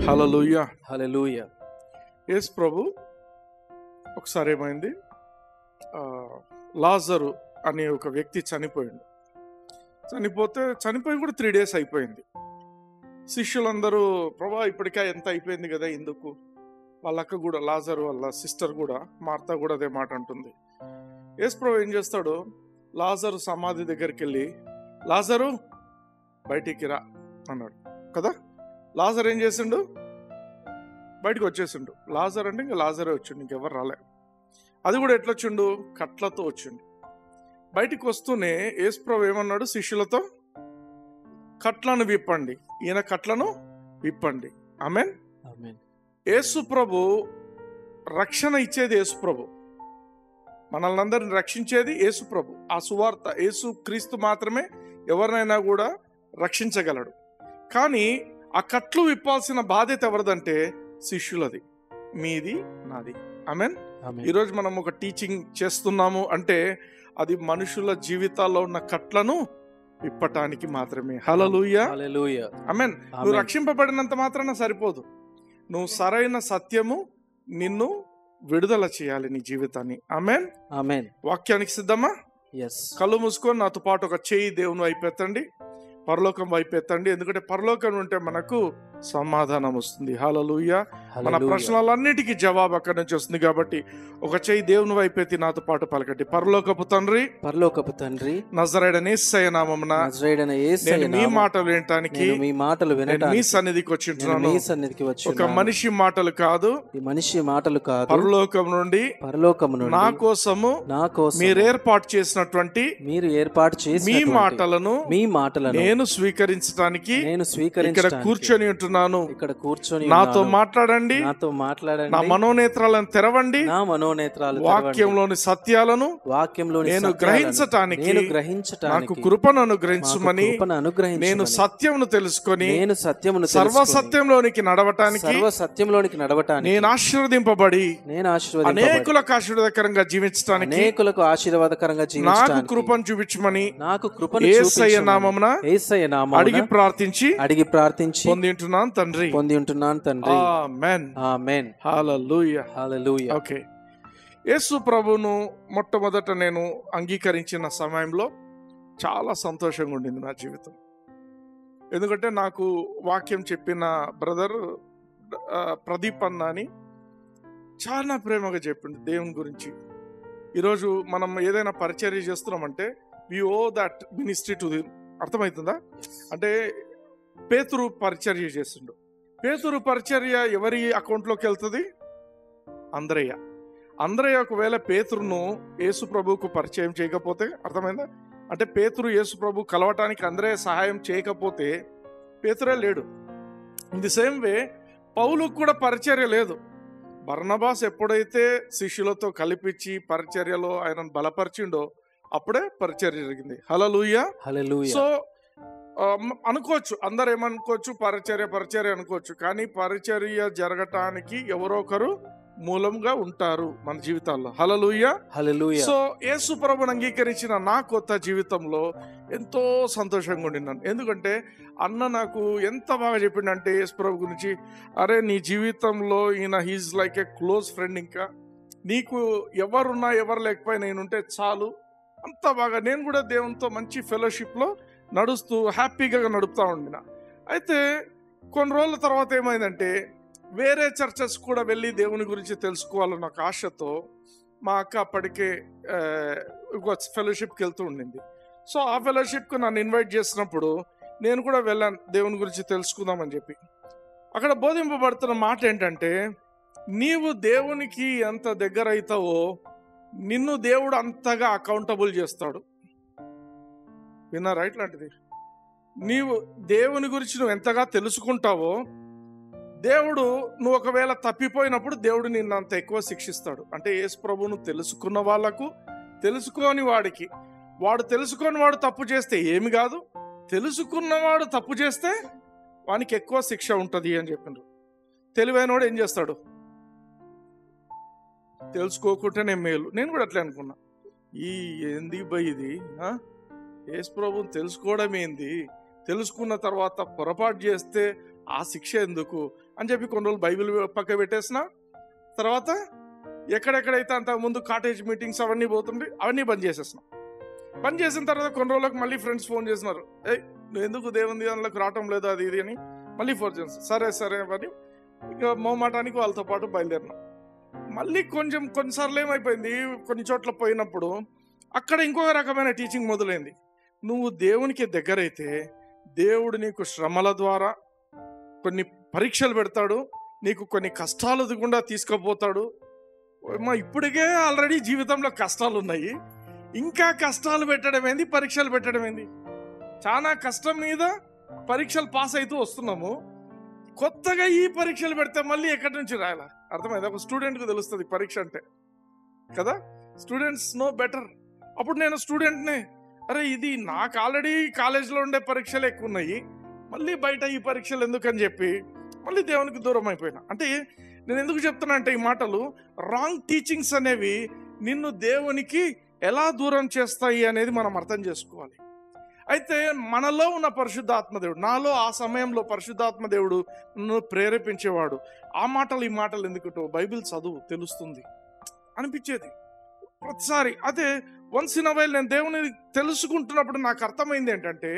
హల్లెలూయా. హల్లెలూయా. యేసు ప్రభు ఒకసారి ఏమైంది, లాజరు అనే ఒక వ్యక్తి చనిపోయి కూడా 3 days అయిపోయింది. శిష్యులందరూ ప్రభా ఇప్పటికే ఎంత అయిపోయింది కదా, ఎందుకు? వాళ్ళ అక్క కూడా, లాజరు వాళ్ళ సిస్టర్ కూడా, మార్తా కూడా అదే మాట అంటుంది. యేసు ప్రభు ఏం చేస్తాడు, లాజరు సమాధి దగ్గరికి వెళ్ళి లాజరు బయటికి రా అన్నాడు కదా. లాజర్ ఏం చేసిండు, బయటకు వచ్చేసిండు. లాజర్ అంటే ఇంకా లాజరే వచ్చిండు, ఇంకెవరు రాలే. అది కూడా ఎట్లా వచ్చిండు, కట్లతో వచ్చిండు. బయటికి వస్తూనే యేసు ప్రభు ఏమన్నాడు శిష్యులతో, కట్లను విప్పండి, ఈయన కట్లను విప్పండి. ఆమేన్. ఆమేన్. యేసు ప్రభు రక్షణ ఇచ్చేది యేసు ప్రభు, మనల్ని అందరిని రక్షించేది యేసు ప్రభు. ఆ సువార్త యేసు క్రీస్తు మాత్రమే ఎవరినైనా కూడా రక్షించగలడు. కానీ ఆ కట్లు విప్పాల్సిన బాధ్యత ఎవరిదంటే శిష్యులది, మీది, నాది. ఆమేన్. ఈరోజు మనం ఒక టీచింగ్ చేస్తున్నాము అంటే అది మనుషుల జీవితాల్లో ఉన్న కట్లను విప్పటానికి మాత్రమే. హల్లెలూయా. హల్లెలూయా. ఆమేన్. నువ్వు రక్షింపబడినంత మాత్రాన సరిపోదు, నువ్వు సరైన సత్యము నిన్ను విడుదల చేయాలి నీ జీవితాన్ని. ఆమేన్. ఆమేన్. వాక్యానికి సిద్ధమా? ఎస్. కళ్ళు మూసుకొని నాతో పాటు ఒక చేయి దేవుని వైపు ఎత్తండి, పరలోకం వైపు ఎత్తండి. ఎందుకంటే పరలోకం ఉంటే మనకు సమాధానం వస్తుంది. హల్లెలూయా. మన ప్రశ్నలన్నిటికీ జవాబు అక్కడి నుంచి వస్తుంది. కాబట్టి ఒక చేయి దేవుని వైపు ఎత్తి నాతో పాటు పలకండి. పరలోకపు తండ్రి, పరలోకపు తండ్రి, నజరేయుడైన యేసయ్య నామమున నేను మీ మాటలు వినటానికి, మీ మాటలు వినటానికి మీ సన్నిధికి వచ్చింటున్నాను. మీ సన్నిధికి వచ్చి ఒక మనిషి మాటలు కాదు, ఈ మనిషి మాటలు కాదు, పరలోకం నుండి నా కోసము మీరు ఏర్పాటు చేసినటువంటి మీరు ఏర్పాటు చేసిన మీ మాటలను నేను స్వీకరించడానికి ఇక్కడ కూర్చొని ఉంటున్నాను. ఇక్కడ కూర్చొని నాతో మాట్లాడండి, నా మనోనేత్రాలను తెరవండి, నా మనోనేత్రాలు వాక్యంలోని సత్యాలను నేను గ్రహించటానికి నాకు కృపను అనుగ్రహించమని, నేను సత్యమును తెలుసుకొని సర్వసత్యంలోనికి నడవటానికి నేను ఆశీర్వదింపబడి అనేకులకు ఆశీర్వాదకరంగా జీవించడానికి నాకు కృపను చూపించమని యేసయ్య నామమున అడిగి ప్రార్థించి పొందింటున్నాను తండ్రి. ఆమేన్. ఆమేన్. హల్లెలూయా. హల్లెలూయా. ఓకే. యేసు ప్రభువును మొట్టమొదట నేను అంగీకరించిన సమయంలో చాలా సంతోషంగా ఉండింది నా జీవితం. ఎందుకంటే నాకు వాక్యం చెప్పిన బ్రదర్ ప్రదీప్ అన్న అని చాలా ప్రేమగా చెప్పిండు దేవుని గురించి. ఈరోజు మనం ఏదైనా పరిచర్య చేస్తున్నామంటే we owe that ministry to the. అర్థమవుతుందా? అంటే పేతురు పరిచర్య చేసిండు. పేతురు పరిచర్య ఎవరి అకౌంట్లోకి వెళ్తుంది? అంద్రయ్య ఒకవేళ పేతురును యేసు ప్రభువుకు పరిచయం చేయకపోతే, అర్థమైందా? అంటే పేతురు యేసు ప్రభు కలవటానికి అంద్రయ్య సహాయం చేయకపోతే పేతురే లేడు. ఇన్ ది సేమ్ వే పౌలుకు కూడా పరిచర్య లేదు. బర్నబాస్ ఎప్పుడైతే శిష్యులతో కలిపించి పరిచర్యలో ఆయనను బలపరిచిండో అప్పుడే పరిచర్య జరిగింది. హల్లెలూయా. హల్లెలూయా. సో అనుకోవచ్చు, అందరు ఏమనుకోవచ్చు, పరిచర్య అనుకోవచ్చు. కానీ పరిచర్య జరగటానికి ఎవరో ఒకరు మూలంగా ఉంటారు మన జీవితాల్లో. హల్లెలూయా. హల్లెలూయా. సో యేసు ప్రభువును అంగీకరించిన నా కొత్త జీవితంలో ఎంతో సంతోషంగా ఉండినాను. ఎందుకంటే అన్న నాకు ఎంత బాగా చెప్పిండంటే యేసు ప్రభు గురించి, అరే నీ జీవితంలో ఈయన he's like a close friend, ఇంకా నీకు ఎవరున్నా ఎవరు లేకపోయినా నేనుంటే చాలు. అంత బాగా నేను కూడా దేవునితో మంచి ఫెలోషిప్లో నడుస్తూ హ్యాపీగా నడుపుతా ఉండిన. అయితే కొన్ని రోజుల తర్వాత ఏమైందంటే వేరే చర్చెస్ కూడా వెళ్ళి దేవుని గురించి తెలుసుకోవాలన్న ఒక ఆశతో మా అక్క అప్పటికే ఫెలోషిప్కి వెళ్తూ ఉండింది. సో ఆ ఫెలోషిప్కి నన్ను ఇన్వైట్ చేసినప్పుడు నేను కూడా వెళ్ళాను దేవుని గురించి తెలుసుకుందామని చెప్పి. అక్కడ బోధింపబడుతున్న మాట ఏంటంటే, నీవు దేవునికి ఎంత దగ్గర అవుతావో నిన్ను దేవుడు అంతగా అకౌంటబుల్ చేస్తాడు. విన్నారా ఇట్లాంటిది? నీవు దేవుని గురించి నువ్వు ఎంతగా తెలుసుకుంటావో దేవుడు, నువ్వు ఒకవేళ తప్పిపోయినప్పుడు దేవుడు నిన్ను అంత ఎక్కువ శిక్షిస్తాడు. అంటే యేసు ప్రభువును తెలుసుకున్న వాళ్ళకు, తెలుసుకోని వాడికి, వాడు తెలుసుకొని వాడు తప్పు చేస్తే ఏమి కాదు, తెలుసుకున్నవాడు తప్పు చేస్తే వానికి ఎక్కువ శిక్ష ఉంటుంది అని చెప్పిండ్రు. తెలివైనవాడు ఏం చేస్తాడు? తెలుసుకోకుంటేనే మేలు. నేను కూడా అట్లే అనుకున్నా, ఏంది బై ఇది, యేసు ప్రభువుని తెలుసుకోవడం ఏంది, తెలుసుకున్న తర్వాత పొరపాటు చేస్తే ఆ శిక్ష ఎందుకు అని చెప్పి కొన్ని రోజులు బైబిల్ పక్క పెట్టేసిన తర్వాత ఎక్కడెక్కడైతే అంత ముందు కాటేజ్ మీటింగ్స్ అవన్నీ పోతుండే అవన్నీ బంద్ చేసేసిన. బంద్ చేసిన తర్వాత కొన్ని రోజులకు మళ్ళీ ఫ్రెండ్స్ ఫోన్ చేసినారు, నువ్వు ఎందుకు దేవుని దానిలోకి రావటం లేదు అది ఇది అని మళ్ళీ ఫోన్ చేస్తాను. సరే సరే అని ఇక మొహమాటానికి వాళ్ళతో పాటు బయలుదేరినాం. మళ్ళీ కొన్నిసార్లు ఏమైపోయింది, కొన్ని చోట్ల పోయినప్పుడు అక్కడ ఇంకొక రకమైన టీచింగ్ మొదలైంది. నువ్వు దేవునికి దగ్గరైతే దేవుడు నీకు శ్రమల ద్వారా కొన్ని పరీక్షలు పెడతాడు, నీకు కొన్ని కష్టాలు గుండా తీసుకుపోతాడు. ఇప్పటికే ఆల్రెడీ జీవితంలో కష్టాలు ఉన్నాయి, ఇంకా కష్టాలు పెట్టడం ఏంది, పరీక్షలు పెట్టడం ఏంది? చాలా కష్టం మీద పరీక్షలు పాస్ అవుతూ వస్తున్నాము, కొత్తగా ఈ పరీక్షలు పెడితే మళ్ళీ ఎక్కడి నుంచి రాయాలా? అర్థమైంది? ఒక స్టూడెంట్కి తెలుస్తుంది పరీక్ష అంటే కదా, స్టూడెంట్స్ నో బెటర్. అప్పుడు నేను స్టూడెంట్నే, అరే ఇది నాకు ఆల్రెడీ కాలేజ్లో ఉండే పరీక్షలు ఎక్కువ ఉన్నాయి, మళ్ళీ బయట ఈ పరీక్షలు ఎందుకని చెప్పి మళ్ళీ దేవునికి దూరం అయిపోయినా. అంటే నేను ఎందుకు చెప్తున్నా అంటే ఈ మాటలు, రాంగ్ టీచింగ్స్ అనేవి నిన్ను దేవునికి ఎలా దూరం చేస్తాయి అనేది మనం అర్థం చేసుకోవాలి. అయితే మనలో ఉన్న పరిశుద్ధాత్మదేవుడు, నాలో ఆ సమయంలో పరిశుద్ధాత్మదేవుడు నన్ను ప్రేరేపించేవాడు. ఆ మాటలు ఈ మాటలు ఎందుకంటో బైబిల్ చదువు తెలుస్తుంది అనిపించేది ప్రతిసారి. అదే వన్స్ ఇన్ అ వైల్ నేను దేవుని తెలుసుకుంటున్నప్పుడు నాకు అర్థమైంది ఏంటంటే,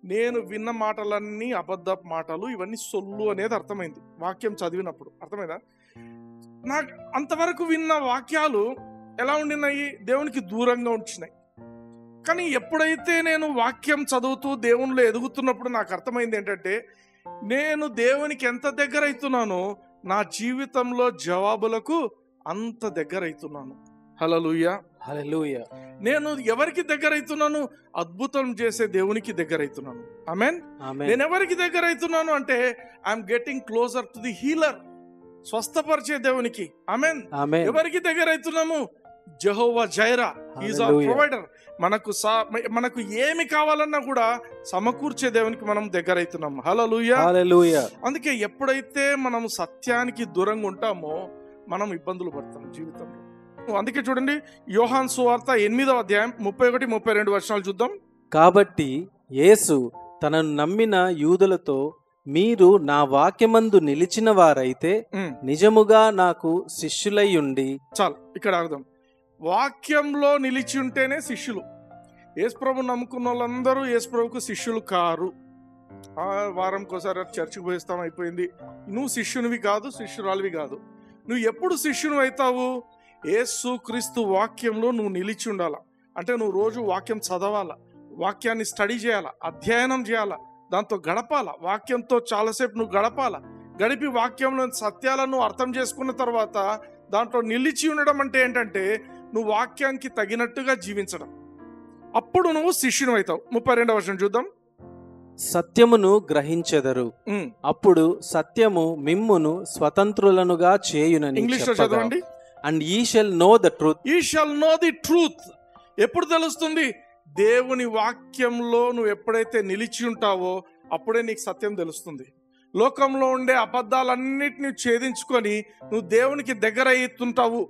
నేను విన్న మాటలన్నీ అబద్ధపు మాటలు, ఇవన్నీ సొల్లు అనేది అర్థమైంది వాక్యం చదివినప్పుడు. అర్థమైందా? నాకు అంతవరకు విన్న వాక్యాలు ఎలా ఉండినాయి, దేవునికి దూరంగా ఉంచినాయి. కానీ ఎప్పుడైతే నేను వాక్యం చదువుతూ దేవునిలో ఎదుగుతున్నప్పుడు నాకు అర్థమైంది ఏంటంటే, నేను దేవునికి ఎంత దగ్గర అవుతున్నానో నా జీవితంలో జవాబులకు అంత దగ్గర అవుతున్నాను. హల్లెలూయా, హల్లెలూయా. నేను ఎవరికి దగ్గర అవుతున్నాను? అద్భుతం చేసే దేవునికి దగ్గర అవుతున్నాను. ఆమేన్. నేను ఎవరికి దగ్గర అవుతున్నాను అంటే, I'm getting closer to the healer, స్వస్థపరిచే దేవునికి. ఆమేన్. ఎవరికి దగ్గర అవుతున్నాము? Jehovah Jireh, he's our provider. మనకు ఏమి కావాలన్నా కూడా సమకూర్చే దేవునికి మనం దగ్గర అవుతున్నాం. హల్లెలూయా, హల్లెలూయా. అందుకే ఎప్పుడైతే మనం సత్యానికి దూరంగా ఉంటామో మనం ఇబ్బందులు పడతాం జీవితంలో. అందుకే చూడండి, యోహాను సువార్త 8వ అధ్యాయం 31-32 వచనాలు చూద్దాం. కాబట్టి యేసు తనను నమ్మిన యూదులతో, మీరు నా వాక్యమందు నిలిచిన వారైతే నిజముగా నాకు శిష్యులై ఉండి. చాలు, ఇక్కడ అర్థం. వాక్యంలో నిలిచి ఉంటేనే శిష్యులు. యేసుప్రభు నమ్ముకున్న వాళ్ళందరూ యేసుప్రభుకు శిష్యులు కారు. వారంకోసారి చర్చికి పోయిస్తాం, అయిపోయింది. నువ్వు శిష్యునివి కాదు, శిష్యురాలివి కాదు. నువ్వు ఎప్పుడు శిష్యుని అవుతావు? యేసు క్రీస్తు వాక్యంలో నువ్వు నిలిచి ఉండాలా. అంటే నువ్వు రోజు వాక్యం చదవాలా, వాక్యాన్ని స్టడీ చేయాలా, అధ్యయనం చేయాలా, దాంతో గడపాలా, వాక్యంతో చాలాసేపు నువ్వు గడపాలా. గడిపి వాక్యంలో సత్యాలను అర్థం చేసుకున్న తర్వాత దాంట్లో నిలిచి ఉండడం అంటే ఏంటంటే, నువ్వు వాక్యానికి తగినట్టుగా జీవించడం. అప్పుడు నువ్వు శిష్యుని అవుతావు. 32వ వచనం చూద్దాం. సత్యమును గ్రహించెదరు, అప్పుడు సత్యము మిమ్మును స్వతంత్రులనుగా చేయునని. ఇంగ్లీష్ లో చదవండి. And ye shall know the truth. Ye shall know the truth. ఎప్పుడు తెలుస్తుంది? దేవుని వాక్యంలో నువ్వు ఎప్పుడైతే నిలిచి ఉంటావో అప్పుడే నీకు సత్యం తెలుస్తుంది. లోకంలో ఉండే అబద్ధాలన్నిటిని ఛేదించుకొని నువ్వు దేవునికి దగ్గర అవుతుంటావు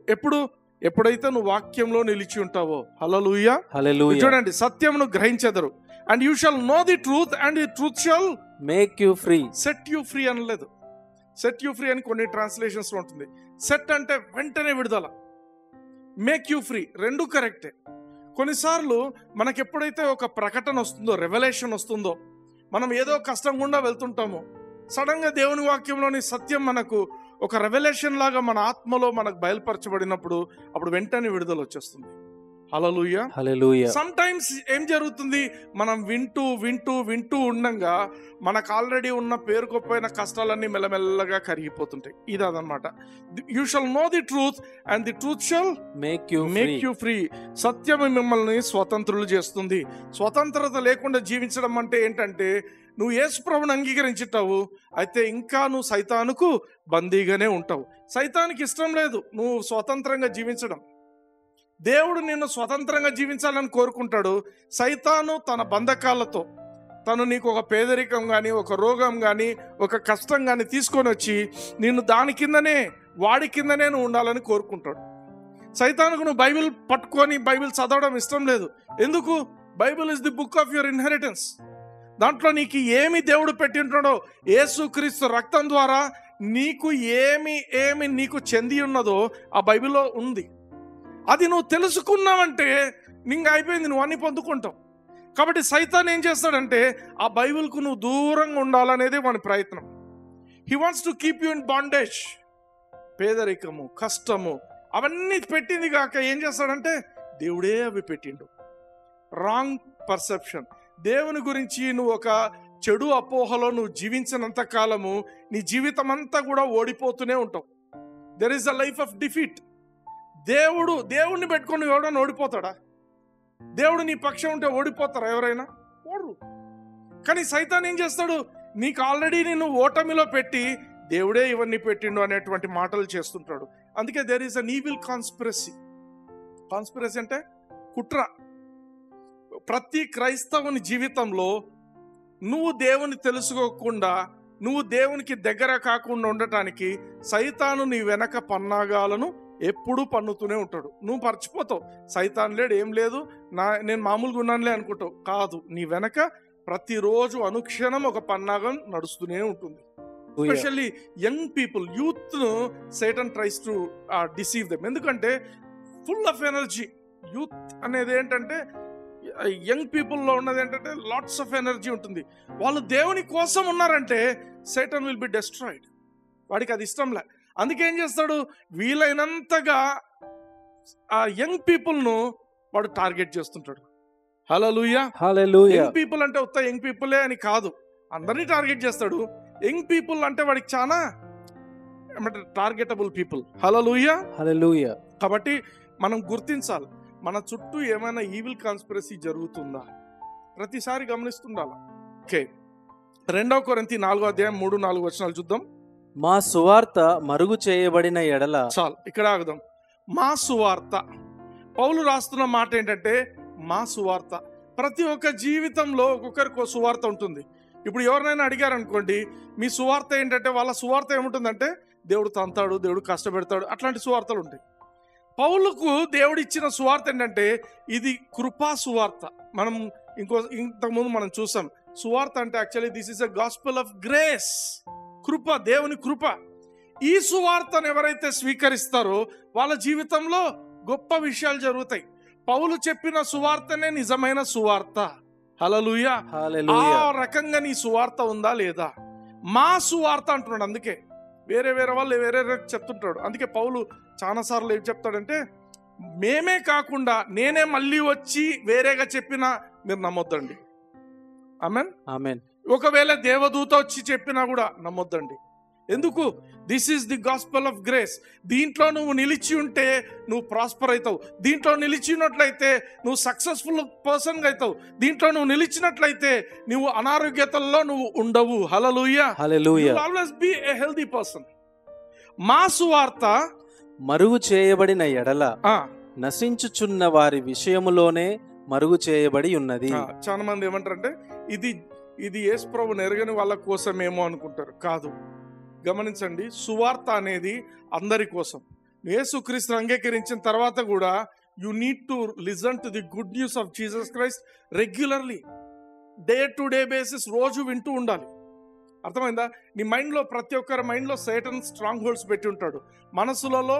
ఎప్పుడైతే నువ్వు వాక్యంలో నిలిచి ఉంటావో. హల్లెలూయా, హల్లెలూయా. చూడండి, సత్యమును గ్రహించెదరు. And you shall know the truth and the truth shall make you free. Set you free అనలేదు, సెట్ యూ ఫ్రీ అని కొన్ని ట్రాన్స్లేషన్స్ లో ఉంటుంది. సెట్ అంటే వెంటనే విడుదల, మేక్ యూ ఫ్రీ రెండు కరెక్టే. కొన్నిసార్లు మనకు ఎప్పుడైతే ఒక ప్రకటన వస్తుందో, రెవల్యూషన్ వస్తుందో, మనం ఏదో కష్టం గుండా వెళ్తుంటామో, సడన్ గా దేవుని వాక్యంలోని సత్యం మనకు ఒక రెవల్యూషన్ లాగా మన ఆత్మలో మనకు బయలుపరచబడినప్పుడు అప్పుడు వెంటనే విడుదల వచ్చేస్తుంది. హల్లెలూయా, హల్లెలూయా. సమ్ టైమ్స్ ఏం జరుగుతుంది, మనం వింటూ వింటూ వింటూ ఉండంగా మనకు ఆల్రెడీ ఉన్న పేరుకోపోయిన కష్టాలన్నీ మెల్లమెల్లగా కరిగిపోతుంటాయి. ఇది అదనమాట. You shall know the truth and the truth shall make you free. సత్యం మిమ్మల్ని స్వతంత్రులు చేస్తుంది. స్వతంత్రత లేకుండా జీవించడం అంటే ఏంటంటే, నువ్వు యేసుప్రభుని అంగీకరించుంటావు, అయితే ఇంకా నువ్వు సైతానుకు బందీగానే ఉంటావు. సైతానికి ఇష్టం లేదు నువ్వు స్వతంత్రంగా జీవించడం. దేవుడు నిన్ను స్వతంత్రంగా జీవించాలని కోరుకుంటాడు. సైతాను తన బంధకాలతో తను నీకు ఒక పేదరికం కానీ, ఒక రోగం కానీ, ఒక కష్టం కానీ తీసుకొని వచ్చి నిన్ను దాని కిందనే, వాడి కిందనే నువ్వు ఉండాలని కోరుకుంటాడు. సైతానుకు నువ్వు బైబిల్ పట్టుకొని బైబిల్ చదవడం ఇష్టం లేదు. ఎందుకు? Bible is the book of your inheritance. దాంట్లో నీకు ఏమి దేవుడు పెట్టింటాడో, యేసుక్రీస్తు రక్తం ద్వారా నీకు ఏమి నీకు చెంది ఉన్నదో ఆ బైబిల్లో ఉంది. అది నువ్వు తెలుసుకున్నావంటే నీకు అయిపోయింది, నువ్వు అన్ని పొందుకుంటావు. కాబట్టి సైతాన్ ఏం చేస్తాడంటే ఆ బైబిల్కు నువ్వు దూరంగా ఉండాలనేది వాని ప్రయత్నం. He wants to keep you in bondage. పేదరికము, కష్టము అవన్నీ పెట్టింది కాక ఏం చేస్తాడంటే దేవుడే అవి పెట్టిండు. Wrong perception. దేవుని గురించి నువ్వు ఒక చెడు అపోహలో నువ్వు జీవించినంత కాలము నీ జీవితం అంతా కూడా ఓడిపోతూనే ఉంటావు. There is a life of defeat. దేవుడిని పెట్టుకొని ఎవడన్నా ఓడిపోతాడా? దేవుడు నీ పక్షం ఉంటే ఓడిపోతారా ఎవరైనా? ఓడరు. కానీ సైతాన్ ఏం చేస్తాడు, నీకు ఆల్రెడీ నిన్ను ఓటమిలో పెట్టి దేవుడే ఇవన్నీ పెట్టిండు అనేటువంటి మాటలు చేస్తుంటాడు. అందుకే there is an evil conspiracy. Conspiracy అంటే కుట్ర. ప్రతి క్రైస్తవుని జీవితంలో నువ్వు దేవుని తెలుసుకోకుండా, నువ్వు దేవునికి దగ్గర కాకుండా ఉండటానికి సైతాను నీ వెనక పన్నాగాలను ఎప్పుడూ పన్నుతూనే ఉంటాడు. నువ్వు మర్చిపోతావు, సైతాన్ లేడు, ఏం లేదు, నేను మామూలుగా ఉన్నానులే అనుకుంటావు. కాదు, నీ వెనక ప్రతిరోజు అనుక్షణం ఒక పన్నాగం నడుస్తూనే ఉంటుంది. ఎస్పెషల్లీ యంగ్ పీపుల్, యూత్ ను Satan tries to deceive them. ఎందుకంటే ఫుల్ ఆఫ్ ఎనర్జీ. యూత్ అనేది ఏంటంటే, యంగ్ పీపుల్లో ఉన్నది ఏంటంటే లాట్స్ ఆఫ్ ఎనర్జీ ఉంటుంది. వాళ్ళు దేవుని కోసం ఉన్నారంటే సైటన్ విల్ బి డెస్ట్రాయిడ్. వాడికి అది ఇష్టంలే. అందుకే ఏం చేస్తాడు, వీలైనంతగా ఆ యంగ్ పీపుల్ను వాడు టార్గెట్ చేస్తుంటాడు. హల్లెలూయా. యంగ్ పీపుల్ అంటే ఉత్త యంగ్ పీపులే అని కాదు, అందరినీ టార్గెట్ చేస్తాడు. యంగ్ పీపుల్ అంటే వాడికి చాలా ఏమంటారు, టార్గెటబుల్ పీపుల్. హల్లెలూయా. కాబట్టి మనం గుర్తించాలి, మన చుట్టూ ఏమైనా ఈవిల్ కాన్స్పిరసీ జరుగుతుందా ప్రతిసారి గమనిస్తుండాలి. ఓకే, 2 కొరింథీ 4:3-4 చూద్దాం. మా సువార్త మరుగు చేయబడిన ఎడల. చాలు, ఇక్కడ ఆగుదాం. మా సువార్త, పౌలు రాస్తున్న మాట ఏంటంటే మా సువార్త. ప్రతి ఒక్క జీవితంలో ఒక్కొక్కరికి సువార్త ఉంటుంది. ఇప్పుడు ఎవరినైనా అడిగారనుకోండి, మీ సువార్త ఏంటంటే, వాళ్ళ సువార్త ఏముంటుందంటే దేవుడు తంతాడు, దేవుడు కష్టపెడతాడు, అట్లాంటి సువార్తలు ఉంటాయి. పౌలుకు దేవుడు ఇచ్చిన సువార్త ఏంటంటే ఇది కృపా సువార్త. మనం ఇంతకుముందు మనం చూసాం, సువార్త అంటే actually this is a gospel of grace. కృప, దేవుని కృప. ఈ సువార్తను ఎవరైతే స్వీకరిస్తారో వాళ్ళ జీవితంలో గొప్ప విషయాలు జరుగుతాయి. పౌలు చెప్పిన సువార్తనే నిజమైన సువార్త. హల్లెలూయా. ఆ రకంగా నీ సువార్త ఉందా లేదా? మా సువార్త అంటున్నాడు. అందుకే వేరే వాళ్ళు వేరే చెప్తుంటాడు. అందుకే పౌలు చాలా సార్లు ఏం చెప్తాడంటే, మేమే కాకుండా నేనే మళ్ళీ వచ్చి వేరేగా చెప్పినా మీరు నమ్మొద్దండి. ఆమెన్. ఒకవేళ దేవదూత వచ్చి చెప్పినా కూడా నమ్మొద్దండి. ఎందుకు? This is the gospel of grace. దీంట్లో నువ్వు నిలిచి ఉంటే నువ్వు ప్రాస్పర్ అవుతావు. దీంట్లో నిలిచినట్లయితే నువ్వు సక్సెస్ఫుల్ పర్సన్ అవుతావు. దీంట్లో నువ్వు నిలిచినట్లయితే నువ్వు అనారోగ్యతల్లో నువ్వు ఉండవు. హల్లెలూయా. You will always be a healthy person. మా సువార్త మరుగు చేయబడిన ఎడల నశించుచున్న వారి విషయములోనే మరుగు చేయబడి ఉన్నది. చాలా మంది ఏమంటారంటే ఇది యేసు ప్రభువుని ఎరగని వాళ్ళ కోసమేమో అనుకుంటారు. కాదు, గమనించండి, సువార్త అనేది అందరి కోసం. యేసుక్రీస్తుని అంగీకరించిన తర్వాత కూడా you need to listen to the good news of Jesus Christ regularly, day to day basis, రోజు వింటూ ఉండాలి. అర్థమైందా? నీ మైండ్లో, ప్రతి ఒక్కరి మైండ్లో సైటన్ స్ట్రాంగ్ హోల్డ్స్ పెట్టి ఉంటాడు. మనసులలో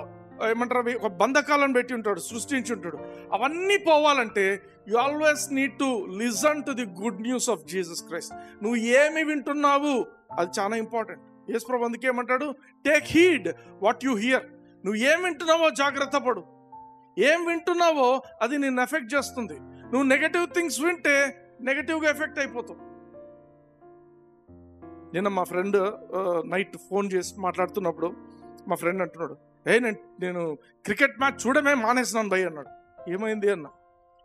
ఏమంటారు, ఒక బంధకాలను పెట్టి ఉంటాడు, సృష్టించి ఉంటాడు. అవన్నీ పోవాలంటే you always need to listen to the good news of Jesus Christ. నువ్వు ఏమి వింటున్నావు అది చాలా ఇంపార్టెంట్. యేసు ప్రభు అందుకే ఏమంటాడు, take heed what you here. నువ్వు ఏం వింటున్నావో జాగ్రత్త పడు. ఏం వింటున్నావో అది నిన్ను ఎఫెక్ట్ చేస్తుంది. నువ్వు నెగటివ్ థింగ్స్ వింటే నెగటివ్గా ఎఫెక్ట్ అయిపోతావు. నిన్న మా ఫ్రెండ్ నైట్ ఫోన్ చేసి మాట్లాడుతున్నప్పుడు మా ఫ్రెండ్ అంటున్నాడు, నేను క్రికెట్ మ్యాచ్ చూడమే మానేసినాను భయ్ అన్నాడు. ఏమైంది అన్న.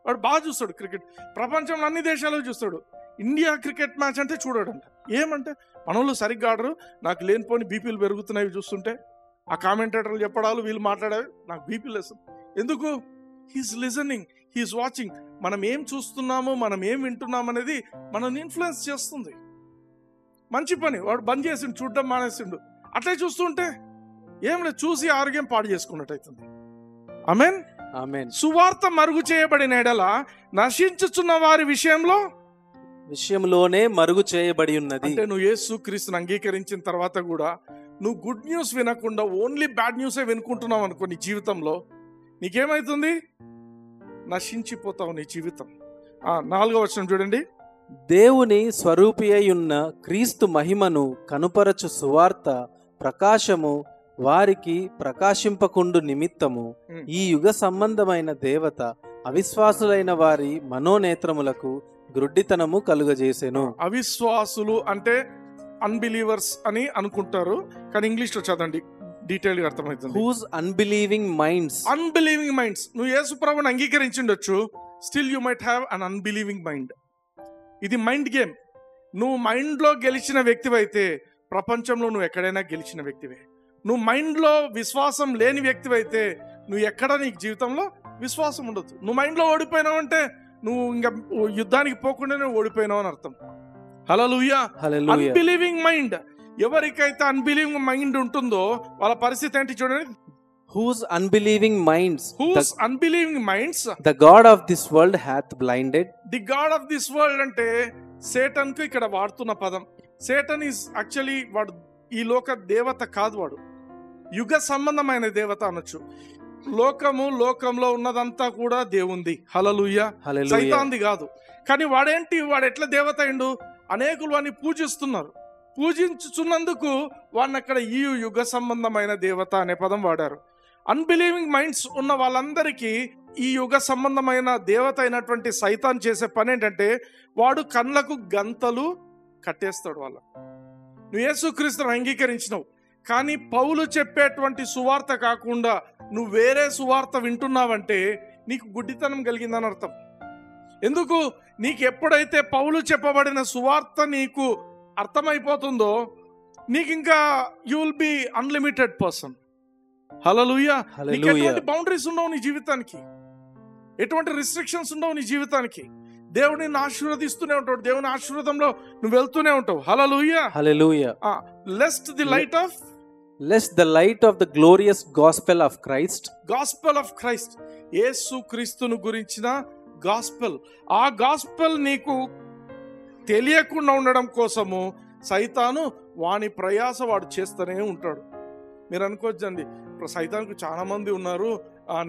వాడు బాగా చూస్తాడు క్రికెట్, ప్రపంచంలో అన్ని దేశాలు చూస్తాడు. ఇండియా క్రికెట్ మ్యాచ్ అంటే చూడాడంట. ఏమంటే మనోళ్ళు సరిగ్గా ఆడరు, నాకు లేనిపోని బీపీలు పెరుగుతున్నాయి చూస్తుంటే. ఆ కామెంటేటర్లు చెప్పడాలు, వీళ్ళు మాట్లాడేవి, నాకు బీపీలు వేస్తుంది. ఎందుకు? He's listening, he's watching. మనం ఏం చూస్తున్నామో, మనం ఏం వింటున్నాం అనేది మనల్ని ఇన్ఫ్లుయెన్స్ చేస్తుంది. మంచి పని, వాడు బంద్ చేసిండు, చూడడం మానేసిండు. అట్లే చూస్తుంటే ఏం లేదు, చూసి ఆరోగ్యం పాడు చేసుకున్నట్టు అవుతుంది. ఆమేన్. సువార్త మరుగు చేయబడిన ఎడల నశించుచున్న వారి విషయంలో విషయంలోనే మరుగు చేయబడి ఉన్నది. అంటే నువ్వు యేసుక్రీస్తుని అంగీకరించిన తర్వాత కూడా నువ్వు గుడ్ న్యూస్ వినకుండా ఓన్లీ బ్యాడ్ న్యూసే వినుకుంటున్నావు అనుకో, నీ జీవితంలో నీకేమైతుంది? నశించిపోతావు నీ జీవితం. 4వ వచనం చూడండి. దేవుని స్వరూపి అయి ఉన్న క్రీస్తు మహిమను కనుపరచు సువార్త ప్రకాశము వారికి ప్రకాశింపకుండు నిమిత్తము ఈ యుగ సంబంధమైన దేవత అవిశ్వాసులైన వారి మనోనేత్రములకు గ్రుడ్డితనము కలుగజేసెను. అవిశ్వాసులు అంటే అన్బిలీవర్స్ అని అనుకుంటారు, కానీ ఇంగ్లీష్ లో చదవండి, డీటెయిల్ గా అర్థమవుతుంది. Whose unbelieving minds. Unbelieving minds. నువ్వు యేసు ప్రభువుని అంగీకరించుండొచ్చు, still you might have an unbelieving mind. ఇది మైండ్ గేమ్. నువ్వు మైండ్లో గెలిచిన వ్యక్తివైతే ప్రపంచంలో నువ్వు ఎక్కడైనా గెలిచిన వ్యక్తివే. నువ్వు మైండ్లో విశ్వాసం లేని వ్యక్తివైతే నువ్వు ఎక్కడ నీకు జీవితంలో విశ్వాసం ఉండదు. నువ్వు మైండ్లో ఓడిపోయినావు అంటే నువ్వు ఇంకా యుద్ధానికి పోకుండానే ఓడిపోయినావు అని అర్థం. హల్లెలూయా. Unbelieving mind. ఎవరికైతే అన్బిలీవింగ్ మైండ్ ఉంటుందో వాళ్ళ పరిస్థితి ఏంటి చూడండి. Whose unbelieving minds, whose unbelieving minds the God of this world hath blinded. The God of this world అంటే సేటన్ కు ఇక్కడ వాడుతున్న పదం. సేటన్ ఈజ్ యాక్చువల్లీ వాడు ఈ లోక దేవత కాదు, వాడు యుగ సంబంధమైన దేవత అనొచ్చు. లోకంలో ఉన్నదంతా కూడా దేవుంది. హల్లెలూయా. సైతాన్ది కాదు. కానీ వాడు ఎట్లా దేవత అయిండు? అనేకులు వాడిని పూజిస్తున్నారు. పూజించుచున్నందుకు వాడిని అక్కడ ఈ యుగ సంబంధమైన దేవత అనే పదం వాడారు. అన్బిలీవింగ్ మైండ్స్ ఉన్న వాళ్ళందరికీ ఈ యుగ సంబంధమైన దేవత అయినటువంటి సైతాన్ చేసే పని ఏంటంటే వాడు కళ్ళకు గంతలు కట్టేస్తాడు. నువ్వు యేసుక్రీస్తుని అంగీకరించినవు, కానీ పౌలు చెప్పేటువంటి సువార్త కాకుండా నువ్వు వేరే సువార్త వింటున్నావంటే నీకు గుడ్డితనం కలిగిందని అర్థం. ఎందుకు? నీకు ఎప్పుడైతే పౌలు చెప్పబడిన సువార్త నీకు అర్థమైపోతుందో నీకు ఇంకా you will be unlimited person. Hallelujah. నీకు ఎటువంటి బౌండరీస్ ఉండవు నీ జీవితానికి, ఎటువంటి రిస్ట్రిక్షన్స్ ఉండవు నీ జీవితానికి. దేవుడిని ఆశీర్వదిస్తూనే ఉంటాడు, దేవుని ఆశీర్వాదంలో నువ్వు వెళ్తూనే ఉంటావు. Hallelujah. Hallelujah. Lest the light of the glorious gospel of Christ. Gospel of Christ. Yesu క్రీస్తును గురించిన గాస్పెల్. ఆ గాస్పెల్ నీకు తెలియకుండా ఉండడం కోసము సైతాను వాని ప్రయాస వాడు చేస్తూనే ఉంటాడు. మీరు అనుకోవచ్చండి, ఇప్పుడు సైతానికి చాలా మంది ఉన్నారు,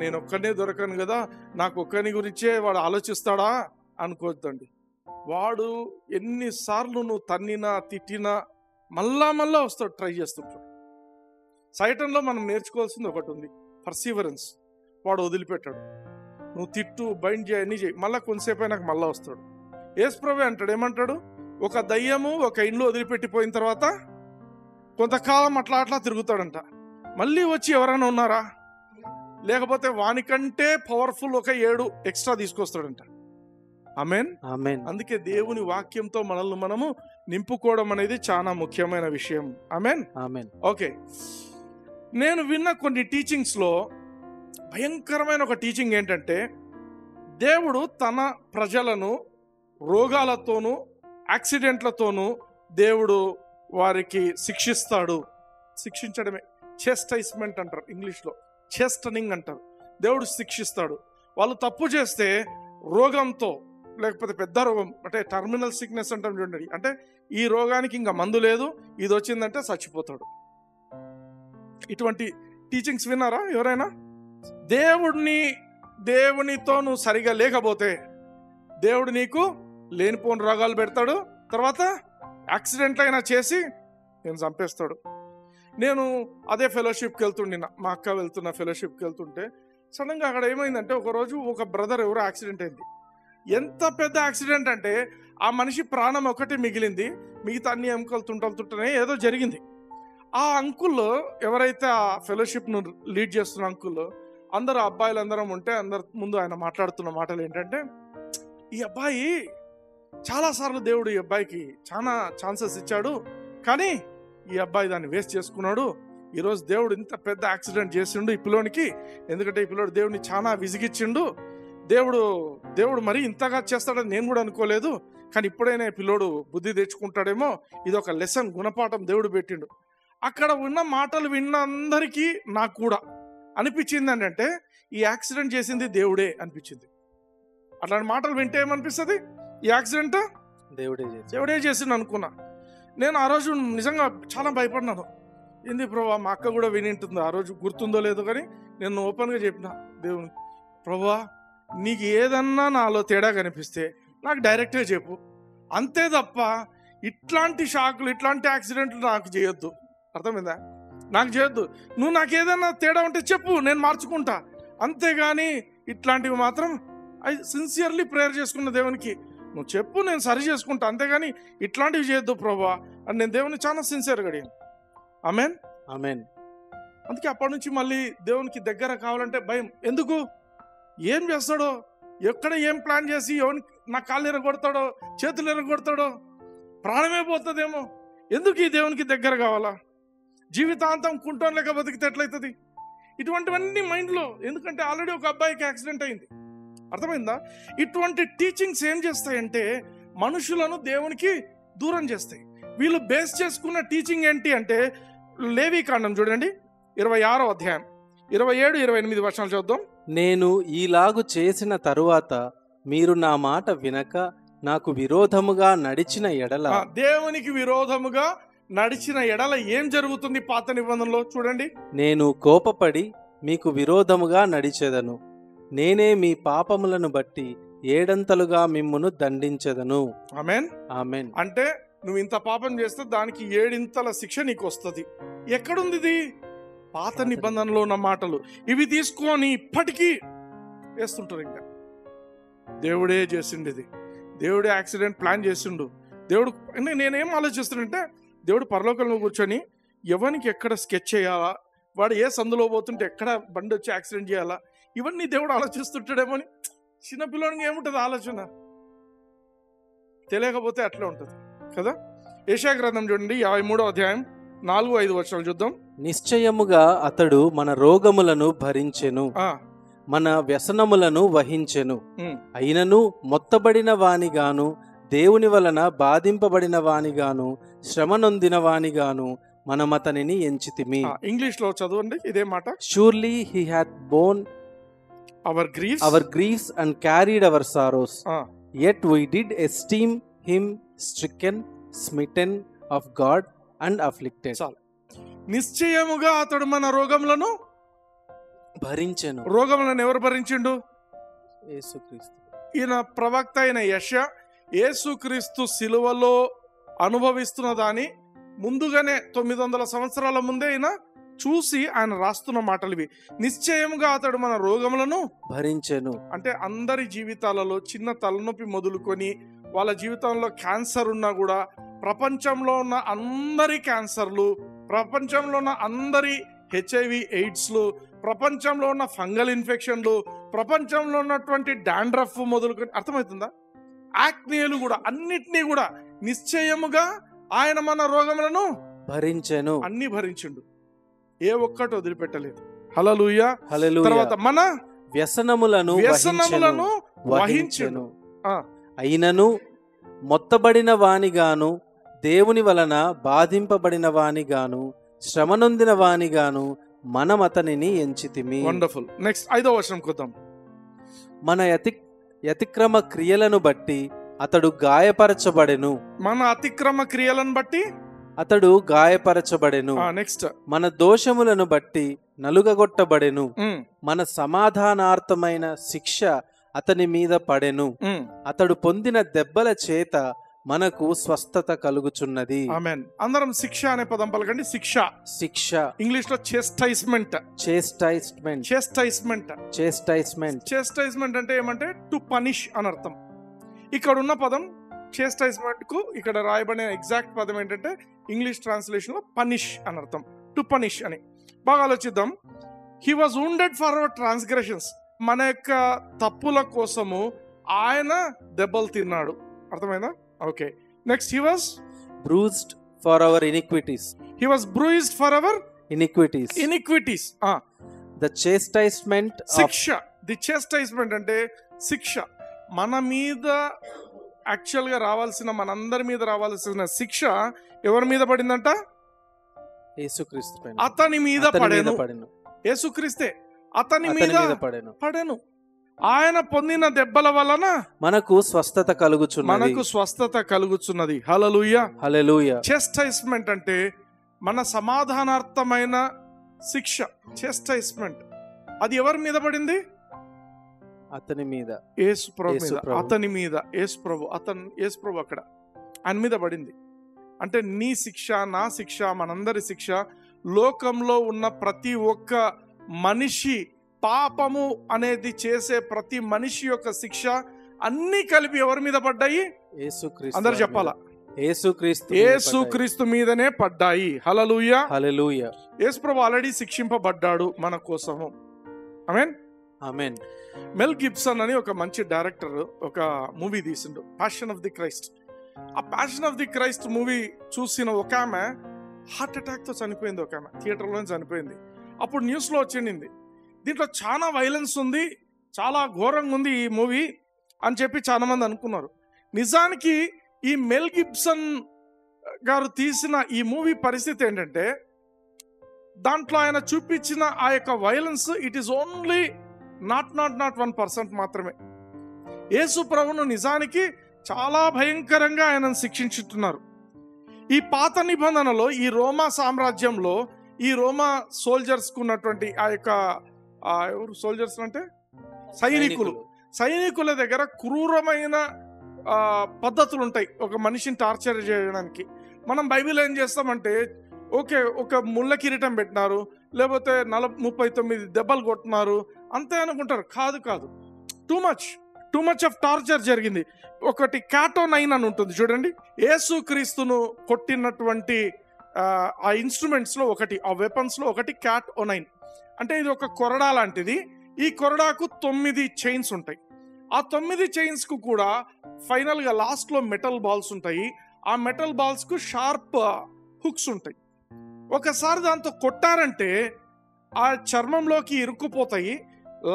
నేను ఒక్కనే దొరకను కదా, నాకు ఒక్కని గురించే వాడు ఆలోచిస్తాడా అనుకోవద్దండి. వాడు ఎన్నిసార్లు నువ్వు తన్నినా తిట్టినా మళ్ళా వస్తాడు, ట్రై చేస్తుంటాడు. సైతాన్లో మనం నేర్చుకోవాల్సింది ఒకటి ఉంది, పర్సీవరెన్స్. వాడు వదిలిపెట్టాడు. నువ్వు తిట్టు, బైండ్ చేయి, అన్నీ చేయి, మళ్ళీ కొంతసేపు అయినాక మళ్ళీ వస్తాడు. యేసుప్రభు అంటాడు, ఏమంటాడు? ఒక దయ్యము ఒక ఇండ్లు వదిలిపెట్టిపోయిన తర్వాత కొంతకాలం అట్లా తిరుగుతాడంట. మళ్ళీ వచ్చి ఎవరైనా ఉన్నారా? లేకపోతే వానికంటే పవర్ఫుల్ ఒక 7 ఎక్స్ట్రా తీసుకొస్తాడంట. ఆమేన్. అందుకే దేవుని వాక్యంతో మనల్ని మనము నింపుకోవడం అనేది చాలా ముఖ్యమైన విషయం. ఆమేన్. ఓకే, నేను విన్న కొన్ని టీచింగ్స్లో భయంకరమైన ఒక టీచింగ్ ఏంటంటే దేవుడు తన ప్రజలను రోగాలతోనూ యాక్సిడెంట్లతోనూ దేవుడు వారికి శిక్షిస్తాడు. శిక్షించడమే చెస్టైస్మెంట్ అంటారు, ఇంగ్లీష్లో చెస్టనింగ్ అంటారు. దేవుడు శిక్షిస్తాడు. వాళ్ళు తప్పు చేస్తే రోగంతో, లేకపోతే పెద్ద రోగం అంటే టర్మినల్ సిక్నెస్ అంటాం చూడండి, అంటే ఈ రోగానికి ఇంకా మందు లేదు, ఇది వచ్చిందంటే చచ్చిపోతాడు. ఇటువంటి టీచింగ్స్ విన్నారా ఎవరైనా? దేవునితో నువ్వు సరిగా లేకపోతే దేవుడు నీకు లేనిపోని రోగాలు పెడతాడు, తర్వాత యాక్సిడెంట్లు అయినా చేసి నేను చంపేస్తాడు. నేను అదే ఫెలోషిప్కి వెళ్తుండినా, మా అక్క వెళ్తున్న ఫెలోషిప్కి వెళ్తుంటే సడన్గా అక్కడ ఏమైందంటే ఒకరోజు ఒక బ్రదర్ ఎవరో యాక్సిడెంట్ అయింది. ఎంత పెద్ద యాక్సిడెంట్ అంటే ఆ మనిషి ప్రాణం ఒకటి మిగిలింది, మిగతా అన్ని ఎముకలు తుంటనే ఏదో జరిగింది. ఆ అంకుల్ ఎవరైతే ఆ ఫెలోషిప్ను లీడ్ చేస్తున్న అంకుల్, అందరు అబ్బాయిలు అందరం ఉంటే అందరి ముందు ఆయన మాట్లాడుతున్న మాటలు ఏంటంటే, ఈ అబ్బాయి చాలాసార్లు దేవుడు ఈ అబ్బాయికి చాలా ఛాన్సెస్ ఇచ్చాడు, కానీ ఈ అబ్బాయి దాన్ని వేస్ట్ చేసుకున్నాడు. ఈరోజు దేవుడు ఇంత పెద్ద యాక్సిడెంట్ చేసిండు ఈ పిల్లోనికి, ఎందుకంటే ఈ పిల్లోడు దేవుడిని చాలా విసిగిచ్చిండు. దేవుడు మరి ఇంతగా చేస్తాడని నేను కూడా అనుకోలేదు, కానీ ఇప్పుడైనా పిల్లోడు బుద్ధి తెచ్చుకుంటాడేమో, ఇది ఒక లెసన్, గుణపాఠం దేవుడు పెట్టిండు. అక్కడ ఉన్న మాటలు విన్న అందరికీ నాకు కూడా అనిపించింది ఏంటంటే ఈ యాక్సిడెంట్ చేసింది దేవుడే అనిపించింది. అట్లాంటి మాటలు వింటే ఏమనిపిస్తుంది? ఈ యాక్సిడెంట్ దేవుడే చేసిండు అనుకున్నా. నేను ఆ రోజు నిజంగా చాలా భయపడినాను. ఏంది ప్రభా, మా అక్క కూడా వినింటుంది, ఆ రోజు గుర్తుందో లేదో కానీ నేను ఓపెన్గా చెప్పిన దేవుని, ప్రభా నీకు ఏదన్నా నాలో తేడా కనిపిస్తే నాకు డైరెక్ట్గా చెప్పు, అంతే తప్ప ఇట్లాంటి షాకులు ఇట్లాంటి యాక్సిడెంట్లు నాకు చేయొద్దు. అర్థమైందా? నాకు చేయొద్దు. నువ్వు నాకు ఏదైనా తేడా ఉంటే చెప్పు, నేను మార్చుకుంటా. అంతేగాని ఇట్లాంటివి మాత్రం సిన్సియర్లీ ప్రేయర్ చేసుకున్న దేవునికి, నువ్వు చెప్పు నేను సరి చేసుకుంటా, అంతేగాని ఇట్లాంటివి చేయొద్దు ప్రభా అని నేను దేవుని చాలా సిన్సియర్గా అడిగాను. Amen amen. అందుకే అప్పటి నుంచి మళ్ళీ దేవునికి దగ్గర కావాలంటే భయం. ఎందుకు? ఏం చేస్తాడో, ఎక్కడ ఏం ప్లాన్ చేసి ఎవరిని నా కాళ్ళు ఎరగొడతాడో, చేతులు ఎరగొడతాడో, ప్రాణమే పోతుందేమో. ఎందుకు ఈ దేవునికి దగ్గర కావాలా? జీవితాంతం కుంటోన్ లేక బతికితే ఎట్లయితుంది? ఇటువంటివన్నీ మైండ్లో. ఎందుకంటే ఆల్రెడీ ఒక అబ్బాయికి యాక్సిడెంట్ అయింది. అర్థమైందా? ఇటువంటి టీచింగ్స్ ఏం చేస్తాయంటే మనుషులను దేవునికి దూరం చేస్తాయి. వీళ్ళు బేస్ చేసుకున్న టీచింగ్ ఏంటి అంటే, లేవీకాండం చూడండి 26వ అధ్యాయం 27-28 వచనాలు చూద్దాం. నేను ఈలాగు చేసిన తరువాత మీరు నా మాట వినక నాకు విరోధముగా నడిచిన ఎడల, దేవునికి విరోధముగా నడిచిన ఎడల ఏం జరుగుతుంది? పాత నిబంధనలో చూడండి. నేను కోపపడి మీకు విరోధముగా నడిచెదను, నేనే మీ పాపములను బట్టి ఏడంతలుగా మిమ్మును దండించెదను. ఆమేన్ ఆమేన్. అంటే నువ్వు ఇంత పాపం చేస్తే దానికి 7 శిక్ష నీకు వస్తుంది. ఎక్కడుంది ఇది? పాత నిబంధనలో ఉన్న మాటలు. ఇవి తీసుకొని ఇప్పటికీ వేస్తుంటారు. ఇంకా దేవుడే చేసిండు ఇది, దేవుడే యాక్సిడెంట్ ప్లాన్ చేసిండు. దేవుడు అంటే నేనేం ఆలోచిస్తానంటే, దేవుడు పరలోకంలో కూర్చొని ఎవరికి ఎక్కడ స్కెచ్ చేయాలా, వాడు ఏ సందులో పోతుంటే ఎక్కడ బండి వచ్చి యాక్సిడెంట్ చేయాలా, ఇవన్నీ దేవుడు ఆలోచిస్తుంటాడేమో అని. చిన్నపిల్లడికి ఏముంటుంది ఆలోచన? తెలియకపోతే అట్లే ఉంటుంది కదా. యెషయా గ్రంథం చూడండి 53వ అధ్యాయం 4-5 వచనాలు చూద్దాం. నిశ్చయముగా అతడు మన రోగములను భరించెను, మన వ్యసనములను వహించెను. అయినను మొత్తబడిన వానిగాను, దేవుని వలన బాధింపబడిన వానిగాను, శ్రమ నొందిన వానిగాను మనమతనిని ఎంచితిమి. ఇంగ్లీష్ లో చదవండి ఇదే మాట. Surely he hath borne our griefs and carried our sorrows. Yet we did esteem him stricken, smitten of God and afflicted. నిశ్చయముగా అతడు మన రోగములను భరించెను. రోగములను ఎవరు భరించిండు? యేసుక్రీస్తు. ఈయన ప్రవక్త అయిన యెషయా యేసుక్రీస్తు సిలువలో అనుభవిస్తున్న దాన్ని ముందుగానే 900 సంవత్సరాల ముందే ఈయన చూసి ఆయన రాస్తున్న మాటలు ఇవి. నిశ్చయముగా అతడు మన రోగములను భరించెను. అంటే అందరి జీవితాలలో చిన్న తలనొప్పి మొదలుకొని వాళ్ళ జీవితంలో క్యాన్సర్ ఉన్నా కూడా, ప్రపంచంలో ఉన్న అందరి క్యాన్సర్లు, ప్రపంచంలో ఉన్న అందరి HIV ఎయిడ్స్లు, ప్రపంచంలో ఉన్న ఫంగల్ ఇన్ఫెక్షన్లు, ప్రపంచంలో ఉన్నటువంటి డాండ్రఫ్ మొదలుకొని, అర్థమవుతుందా, యాక్నియలు కూడా, అన్నిటినీ కూడా నిశ్చయముగా ఆయన మన రోగములను భరించెను. అన్ని భరించిండు, ఏ ఒక్కటి వదిలిపెట్టలేదు. హల్లెలూయా. తర్వాత మన వ్యసనములను వహించెను. అయినను మొత్తబడిన వానిగాను, దేవుని వలన బాధింపబడిన వానిగాను, శ్రమనొందిన వానిగాను మనమతనిని ఎంచితిమి. వండర్ఫుల్. నెక్స్ట్ 5వ వచనం కొద్దాం. మన అతిక్రమ క్రియలను బట్టి అతడు గాయపరచబడెను. మన అతిక్రమ క్రియలను బట్టి అతడు గాయపరచబడెను. నెక్స్ట్ మన దోషములను బట్టి నలుగగొట్టబడెను. మన సమాధానార్థమైన శిక్ష అతని మీద పడెను. అతడు పొందిన దెబ్బల చేత మనకు స్వస్థత కలుగుచున్నది. ఆమేన్. అందరం శిక్ష అనే పదం పలకండి. శిక్ష. శిక్ష. ఇంగ్లీష్ లో చెస్టైజ్మెంట్. చేస్టైజ్మెంట్. చెస్టైజ్మెంట్. చేస్టైజ్మెంట్. చెస్టైజ్మెంట్ అంటే ఏమంటే టు పనిష్ అని అర్థం. ఇక్కడ ఉన్న పదం చెస్టైజ్మెంట్ కు ఇక్కడ రాయబడిన ఎగ్జాక్ట్ పదం ఏంటంటే ఇంగ్లీష్ ట్రాన్స్లేషన్ లో పనిష్ అని అర్థం. టు పనిష్ అని. బాగా ఆలోచిద్దాం. He was wounded for hour transgressions. మన యొక్క తప్పుల కోసము ఆయన దెబ్బలు తిన్నాడు. అర్థమైందా? Okay. Next he was bruised for our iniquities. He was bruised for our iniquities. The chastisement శిక్ష. ది chastisement అంటే శిక్ష. మన మీద యాక్చువల్ గా రావాల్సిన, మనందరి మీద రావాల్సిన శిక్ష ఎవరి మీద పడిందంట? యేసుక్రీస్తు పైన. అతని మీద పడెను. యేసుక్రీస్తే అతని మీద పడెను. ఆయన పొందిన దెబ్బల వలన మనకు స్వస్థత కలుగుచున్నది. హల్లెలూయా, హల్లెలూయా. చెస్టైస్మెంట్ అంటే మన సమాధానార్థమైన శిక్ష. చెస్టైస్మెంట్ అది ఎవరి మీద పడింది? అతని మీద, యేసు ప్రభు మీద, అతని మీద. యేసు ప్రభు అక్కడ ఆయన మీద పడింది. అంటే నీ శిక్ష, నా శిక్ష, మనందరి శిక్ష, లోకంలో ఉన్న ప్రతి ఒక్క మనిషి పాపము అనేది చేసే ప్రతి మనిషి యొక్క శిక్ష అన్ని కలిపి ఎవరి మీద పడ్డాయి? అందరు చెప్పాలా? యేసుక్రీస్తు మీదనే పడ్డాయి. హల్లెలూయా, హల్లెలూయా. యేసు ప్రభు ఆల్రెడీ శిక్షింపబడ్డాడు మన కోసము. ఆమేన్, ఆమేన్. మెల్ గిబ్సన్ అని ఒక మంచి డైరెక్టర్ ఒక మూవీ తీసిండు, ప్యాషన్ ఆఫ్ ది క్రైస్ట్. ఆ passion of the Christ movie చూసిన ఒక ఆమె హార్ట్ అటాక్ తో చనిపోయింది. ఒక ఆమె థియేటర్లో చనిపోయింది. అప్పుడు న్యూస్ లో వచ్చింది, దీంట్లో చాలా వైలెన్స్ ఉంది, చాలా ఘోరంగా ఉంది ఈ మూవీ అని చెప్పి చాలా మంది అనుకున్నారు. నిజానికి ఈ మెల్ గిబ్సన్ గారు తీసిన ఈ మూవీ పరిస్థితి ఏంటంటే, దాంట్లో ఆయన చూపించిన ఆ యొక్క violence it is only not 1% మాత్రమే. యేసు ప్రభువును నిజానికి చాలా భయంకరంగా ఆయనను శిక్షించుతున్నారు. ఈ పాత నిబంధనలో ఈ రోమా సామ్రాజ్యంలో ఈ రోమా సోల్జర్స్ కు ఉన్నటువంటి ఆ యొక్క ఎవరు సోల్జర్స్ అంటే సైనికుల దగ్గర క్రూరమైన పద్ధతులు ఉంటాయి ఒక మనిషిని టార్చర్ చేయడానికి. మనం బైబిల్ ఏం చేస్తామంటే, ఓకే ఒక ముళ్ళ కిరీటం పెట్టినారు, లేకపోతే 39 దెబ్బలు కొట్టినారు అంతే అనుకుంటారు. కాదు, టూ మచ్ ఆఫ్ టార్చర్ జరిగింది. ఒకటి క్యాటో-9 అని ఉంటుంది చూడండి. యేసుక్రీస్తును కొట్టినటువంటి ఆ ఇన్స్ట్రుమెంట్స్ లో ఒకటి, ఆ వెపన్స్ లో ఒకటి క్యాటో-9. అంటే ఇది ఒక కొరడా లాంటిది. ఈ కొరడాకు 9 చైన్స్ ఉంటాయి. ఆ 9 చైన్స్ కు కూడా ఫైనల్ గా లాస్ట్ లో మెటల్ బాల్స్ ఉంటాయి. ఆ మెటల్ బాల్స్ కు షార్ప్ హుక్స్ ఉంటాయి. ఒకసారి దాంతో కొట్టారంటే ఆ చర్మంలోకి ఇరుక్కుపోతాయి.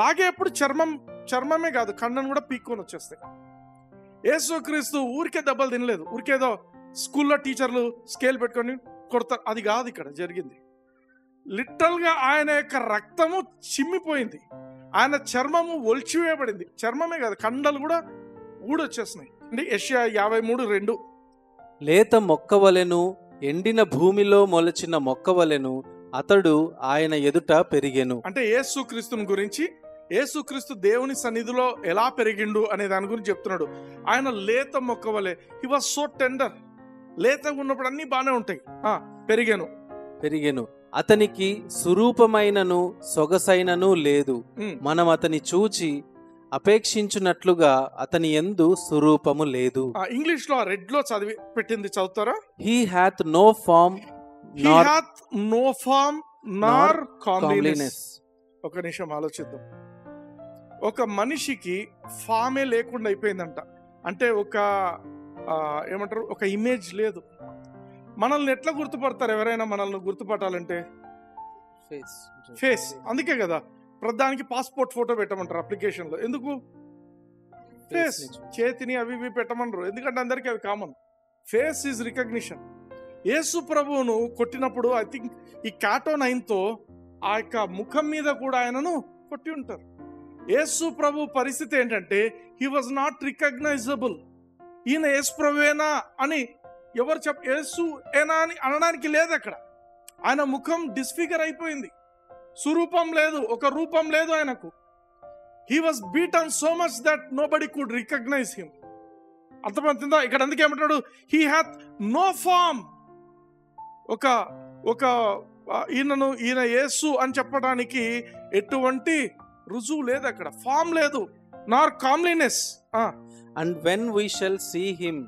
లాగేప్పుడు చర్మమే కాదు, కన్నును కూడా పీక్కొని వచ్చేస్తాయి. యేసుక్రీస్తు ఊరికే దెబ్బలు తినలేదు, ఊరికేదో స్కూల్లో టీచర్లు స్కేల్ పెట్టుకొని కొడతారు, అది కాదు ఇక్కడ జరిగింది. లిటరల్ గా ఆయన యొక్క రక్తము చిమ్మిపోయింది, ఆయన చర్మము ఒలిచివేయబడింది. చర్మమే కాదు, కండలు కూడా ఊడొచ్చేస్తున్నాయి. అంటే యెషయా 53:2 లేత మొక్కవలెను, ఎండిన భూమిలో మొలచిన మొక్కవలెను అతడు ఆయన ఎదుట పెరిగెను. అంటే యేసుక్రీస్తుని గురించి, యేసుక్రీస్తు దేవుని సన్నిధిలో ఎలా పెరిగిండు అనే దాని గురించి చెప్తున్నాడు. ఆయన లేత మొక్కవలే, హి వాస్ సో టెండర్. లేతగా ఉన్నప్పుడు అన్ని బాగానే ఉంటాయి. పెరిగెను అతనికి సురూపమైనను సొగసైనను లేదు, మనం అతని చూచి అపేక్షించున్నట్లుగా అతని యందు స్వరూపము లేదు. ఇంగ్లీష్ లో రెడ్ లో చదివి పెట్టింది, చదువుతారా? హీ హ్యాత్ నో ఫార్మ్ నార్ కామ్లీనెస్. ఒక నిమిషం ఆలోచిద్దాం. ఒక మనిషికి ఫామే లేకుండా అయిపోయిందంట. అంటే ఒక ఏమంటారు, ఒక ఇమేజ్ లేదు. మనల్ని ఎట్లా గుర్తుపడతారు? ఎవరైనా మనల్ని గుర్తుపట్టాలంటే ఫేస్. అందుకే కదా ప్రధానికి పాస్పోర్ట్ ఫోటో పెట్టమంటారు అప్లికేషన్ లో. ఎందుకు? ఫేస్. చేతిని అవి ఇవి పెట్టమనరు, ఎందుకంటే అందరికీ అవి common. Face is recognition. Yesu ప్రభువును కొట్టినప్పుడు ఐ థింక్ ఈ క్యాటో-9తో ఆ యొక్క ముఖం మీద కూడా ఆయనను కొట్టి ఉంటారు. యేసు ప్రభు పరిస్థితి ఏంటంటే, హీ వాజ్ నాట్ రికగ్నైజబుల్. ఈయన యేసు ప్రభువేనా అని ఎవరు యేసు ఏనా అని అనడానికి లేదు అక్కడ. ఆయన ముఖం డిస్ఫిగర్ అయిపోయింది, స్వరూపం లేదు, ఒక రూపం లేదు ఆయనకు. He was beaten so much that nobody could recognise him. అర్థమవుతుందా? ఇక్కడ అందుకే ఏమంటాడు, హీ హ్యాత్ నో ఫామ్. ఒక ఈయన యేసు అని చెప్పడానికి ఎటువంటి రుజువు లేదు అక్కడ, ఫామ్ లేదు, nor comeliness. And when we shall see him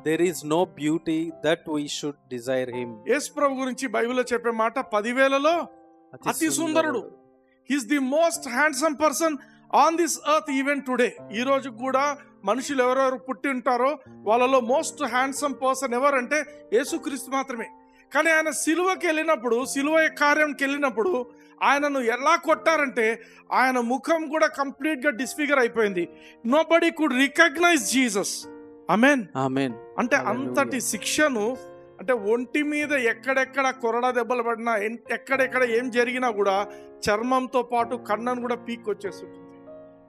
there is no beauty that we should desire him. Yesu ప్రభు గురించి బైబిల్లో చెప్పే మాట 10,000లో అతి సుందరుడు. He's the most handsome person on this earth even today. ఈ రోజు కూడా మనుషులు ఎవరెవరు పుట్టి ఉంటారో వాళ్ళలో మోస్ట్ హ్యాండ్సమ్ పర్సన్ ఎవరంటే యేసుక్రీస్తు మాత్రమే. కానీ ఆయన సిలువకి వెళ్ళినప్పుడు, సిలువ కార్యంకి వెళ్ళినప్పుడు ఆయనను ఎలా కొట్టారంటే ఆయన ముఖం కూడా కంప్లీట్ గా డిస్ఫిగర్ అయిపోయింది. Nobody could recognise Jesus. Amen, amen. అంటే అంతటి శిక్షను, అంటే ఒంటి మీద ఎక్కడెక్కడ కొరడా దెబ్బలు పడినా, ఎక్కడెక్కడ ఏం జరిగినా కూడా చర్మంతో పాటు కన్నును కూడా పీక్ వచ్చేస్తుంది.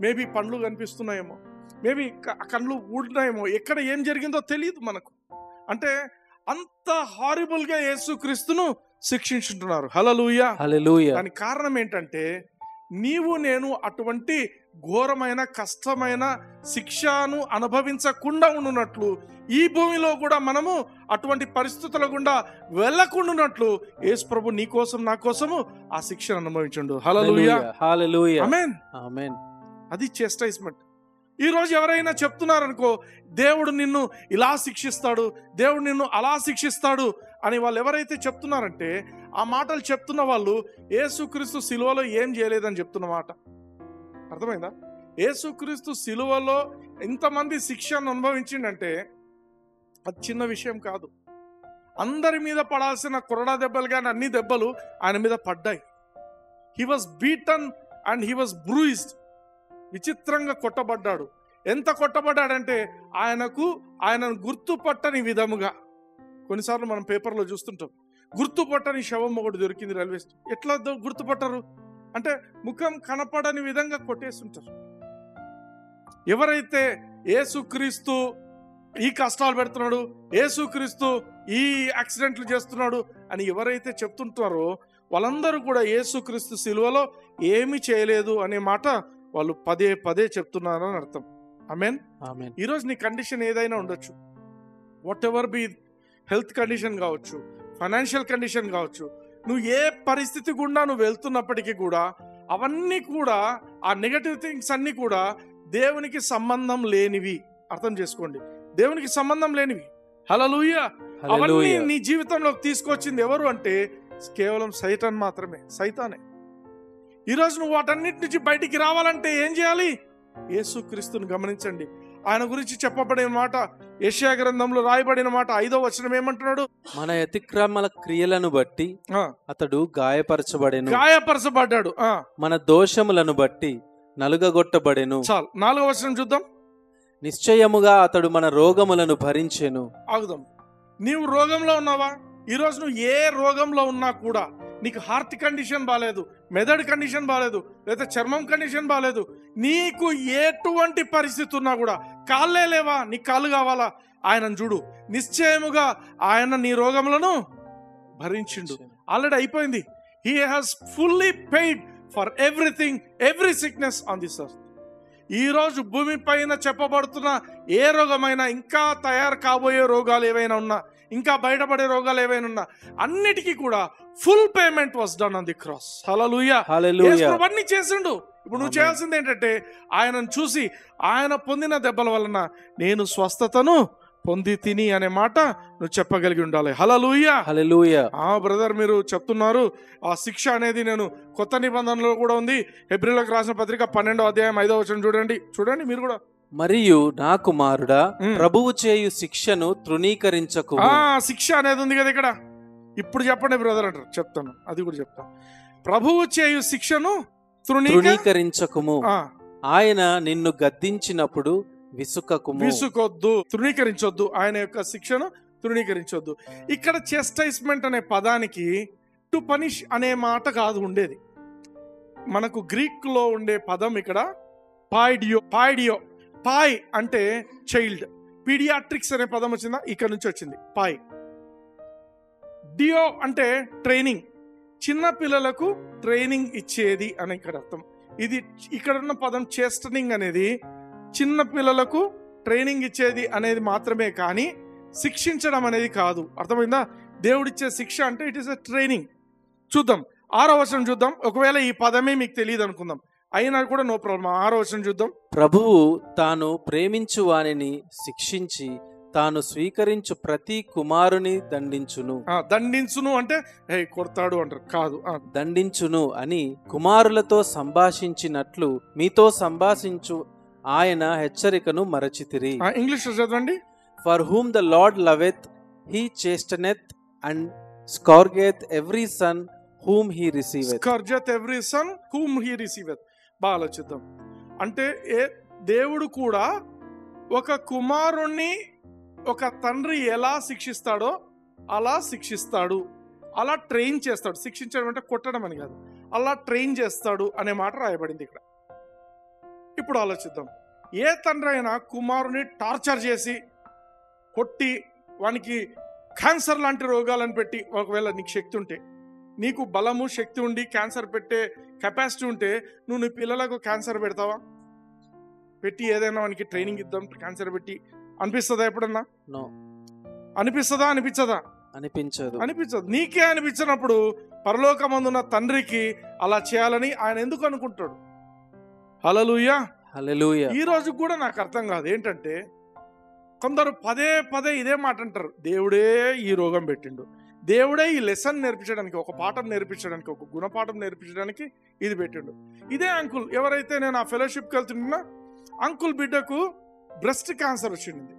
మేబీ పండ్లు కనిపిస్తున్నాయేమో, మేబీ కళ్ళు ఊడినాయేమో, ఎక్కడ ఏం జరిగిందో తెలియదు మనకు. అంటే అంత హారిబుల్గా యేసుక్రీస్తును శిక్షించుంటున్నారు. హల్లెలూయా, హల్లెలూయా. దానికి కారణం ఏంటంటే నీవు నేను అటువంటి ఘోరమైన కష్టమైన శిక్షను అనుభవించకుండా ఉండునట్లు, ఈ భూమిలో కూడా మనము అటువంటి పరిస్థితుల గుండా వెళ్ళకుండానట్లు యేసు ప్రభు నీ కోసం నా కోసము ఆ శిక్షను అనుభవించండు. హల్లెలూయా, హల్లెలూయా. ఆమేన్, ఆమేన్. అది చెస్టైజ్మెంట్. ఈరోజు ఎవరైనా చెప్తున్నారనుకో, దేవుడు నిన్ను ఇలా శిక్షిస్తాడు, దేవుడు నిన్ను అలా శిక్షిస్తాడు అని వాళ్ళు ఎవరైతే చెప్తున్నారంటే, ఆ మాటలు చెప్తున్న వాళ్ళు యేసుక్రీస్తు సిలువలో ఏం చేయలేదని చెప్తున్న మాట. అర్థమైందా? యేసుక్రీస్తు సిలువలో ఇంతమంది శిక్షను అనుభవించిండంటే అది చిన్న విషయం కాదు. అందరి మీద పడాల్సిన కొరడా దెబ్బలు కానీ అన్ని దెబ్బలు ఆయన మీద పడ్డాయి. He was beaten and he was bruised. విచిత్రంగా కొట్టబడ్డాడు. ఎంత కొట్టబడ్డాడంటే ఆయనను గుర్తుపట్టని విధముగా. కొన్నిసార్లు మనం పేపర్లో చూస్తుంటాం, గుర్తుపట్టని శవం ఒకటి దొరికింది రైల్వే స్టేషన్. ఎట్లా గుర్తుపట్టరు అంటే ముఖం కనపడని విధంగా కొట్టేస్తుంటారు. ఎవరైతే యేసుక్రీస్తు ఈ కష్టాలు పెడుతున్నాడు, యేసుక్రీస్తు ఈ యాక్సిడెంట్లు చేస్తున్నాడు అని ఎవరైతే చెప్తుంటారో వాళ్ళందరూ కూడా యేసుక్రీస్తు సిలువలో ఏమీ చేయలేదు అనే మాట వాళ్ళు పదే పదే చెప్తున్నారు అని అర్థం. ఆమేన్, ఆమేన్. ఈరోజు నీ కండిషన్ ఏదైనా ఉండొచ్చు, what ever B, health condition కావచ్చు, ఫైనాన్షియల్ కండిషన్ కావచ్చు, నువ్వు ఏ పరిస్థితి గుండా నువ్వు వెళ్తున్నప్పటికీ కూడా అవన్నీ కూడా, ఆ నెగటివ్ థింగ్స్ అన్నీ కూడా దేవునికి సంబంధం లేనివి. అర్థం చేసుకోండి, దేవునికి సంబంధం లేనివి. హల్లెలూయా. అవన్నీ నీ జీవితంలోకి తీసుకొచ్చింది ఎవరు అంటే కేవలం సైతాన్ మాత్రమే, సైతానే. ఈరోజు నువ్వు వాటన్నిటి నుంచి బయటికి రావాలంటే ఏం చేయాలి? యేసుక్రీస్తుని గమనించండి. ఆయన గురించి చెప్పబడిన మాట, యెషయా గ్రంథంలో రాయబడిన మాట 5వ వచనం ఏమంటున్నాడు? మన అతిక్రమల క్రియలను బట్టి అతడు గాయపరచబడ్డాడు, మన దోషములను బట్టి నలుగగొట్టబడెను. చాలు, 4వ వచనం చూద్దాం. నిశ్చయముగా అతడు మన రోగములను భరించెను. ఆగుదాం. నీవు రోగంలో ఉన్నావా? ఈరోజు నువ్వు ఏ రోగంలో ఉన్నా కూడా, నీకు హార్ట్ కండిషన్ బాలేదు, మెదడు కండిషన్ బాలేదు, లేదా చర్మం కండిషన్ బాలేదు, నీకు ఎటువంటి పరిస్థితి ఉన్నా కూడా, కాళ్ళే లేవా, నీ కాళ్ళు కావాలా, ఆయనను చూడు. నిశ్చయముగా ఆయన నీ రోగములను భరించిండు. ఆల్రెడీ అయిపోయింది. He has fully paid for everything, every sickness on this earth. ఈరోజు భూమి పైన చెప్పబడుతున్న ఏ రోగమైనా, ఇంకా తయారు కాబోయే రోగాలు ఏవైనా ఉన్నా, ఇంకా బయటపడే రోగాలు ఏవైనా ఉన్నా, అన్నిటికీ కూడా full payment was done on the cross. Hallelujah, hallelujah. అవన్నీ చేసిండు. ఇప్పుడు నువ్వు చేయాల్సింది ఏంటంటే ఆయనను చూసి, ఆయన పొందిన దెబ్బల వలన నేను స్వస్థతను పొంది తిని అనే మాట నువ్వు చెప్పగలిగి ఉండాలి. హల్లెలూయా, హల్లెలూయా. బ్రదర్ మీరు చెప్తున్నారు ఆ శిక్ష అనేది నేను కొత్త నిబంధనలో కూడా ఉంది. హెబ్రీయులకు రాసిన పత్రిక 12వ అధ్యాయం 5వ వచనం చూడండి మీరు కూడా. మరియు నా కుమారుడా, ప్రభువు చేయు శిక్షను తృణీకరించకు. శిక్ష అనేది ఉంది కదా ఇక్కడ. ఇప్పుడు చెప్పండి బ్రదర్ అంటారు, చెప్తాను, అది కూడా చెప్తాను. ప్రభువు చేయు శిక్షను తృణీకరించకుము. ఆయన నిన్ను గద్దించినప్పుడు విసుకొద్దు, తృణీకరించొద్దు. ఆయన యొక్క శిక్షను తృణీకరించొద్దు. ఇక్కడ చెస్టైజ్మెంట్ అనే పదానికి టు పనిష్ అనే మాట కాదు ఉండేది. మనకు గ్రీక్ లో ఉండే పదం ఇక్కడ పాయిడియో. పాయ్ అంటే చైల్డ్. పీడియాట్రిక్స్ అనే పదం వచ్చిందా, ఇక్కడ నుంచి వచ్చింది పాయ్. డియో అంటే ట్రైనింగ్, చిన్న పిల్లలకు ట్రైనింగ్ ఇచ్చేది అని ఇక్కడ అర్థం. ఇది ఇక్కడ ఉన్న పదం చేస్టనింగ్ అనేది చిన్న పిల్లలకు ట్రైనింగ్ ఇచ్చేది అనేది మాత్రమే, కానీ శిక్షించడం అనేది కాదు. అర్థమైందా? దేవుడిచ్చే శిక్ష అంటే ఇట్ ఈస్ ఎ ట్రైనింగ్. చూద్దాం 6వ వచనం చూద్దాం. ఒకవేళ ఈ పదమే మీకు తెలియదు అనుకుందాం, అయినా కూడా నో ప్రాబ్లం. 6వ వచనం చూద్దాం. ప్రభువు తాను ప్రేమించు వానిని శిక్షించి తాను స్వీకరించు ప్రతి కుమారుని దండించును. దండించును అంటే కొడతాడు అంటారు కాదు, దండించును అని కుమారులతో సంభాషించినట్లు మీతో సంభాషించు ఆయన హెచ్చరికను మరచితిరి. ఇంగ్లీష్ చదవండి. For whom the Lord loveth he chasteneth and scourgeth every son whom he receiveth. Scourgeth every son whom he receiveth. బాగా ఆలోచిద్దాం. అంటే దేవుడు కూడా ఒక కుమారుణ్ణి ఒక తండ్రి ఎలా శిక్షిస్తాడో అలా శిక్షిస్తాడు, అలా ట్రైన్ చేస్తాడు. శిక్షించడం అంటే కొట్టడం అని కాదు, అలా ట్రైన్ చేస్తాడు అనే మాట రాయబడింది ఇక్కడ. ఇప్పుడు ఆలోచిద్దాం, ఏ తండ్రి అయినా కుమారుని టార్చర్ చేసి కొట్టి వానికి క్యాన్సర్ లాంటి రోగాలను పెట్టి, ఒకవేళ నీకు శక్తి ఉంటే, నీకు బలము శక్తి ఉండి క్యాన్సర్ పెట్టే కెపాసిటీ ఉంటే నువ్వు నీ పిల్లలకు క్యాన్సర్ పెడతావా? పెట్టి ఏదైనా వానికి ట్రైనింగ్ ఇద్దాం క్యాన్సర్ పెట్టి అనిపిస్తుందా ఎప్పుడన్నా? అనిపిస్తుందా? అనిపించదు. నీకే అనిపించినప్పుడు పరలోకమందున్న తండ్రికి అలా చేయాలని ఆయన ఎందుకు అనుకుంటాడు? హల్లెలూయా. ఈ రోజు కూడా నాకు అర్థం కాదు ఏంటంటే, కొందరు పదే పదే ఇదే మాట అంటారు, దేవుడే ఈ రోగం పెట్టిండు, దేవుడే ఈ లెసన్ నేర్పించడానికి, ఒక పాఠం నేర్పించడానికి, ఒక గుణపాఠం నేర్పించడానికి ఇది పెట్టిండు. ఇదే అంకుల్, ఎవరైతే నేను ఆ ఫెలోషిప్కి వెళ్తున్నా, అంకుల్ బిడ్డకు బ్రెస్ట్ క్యాన్సర్ వచ్చింది,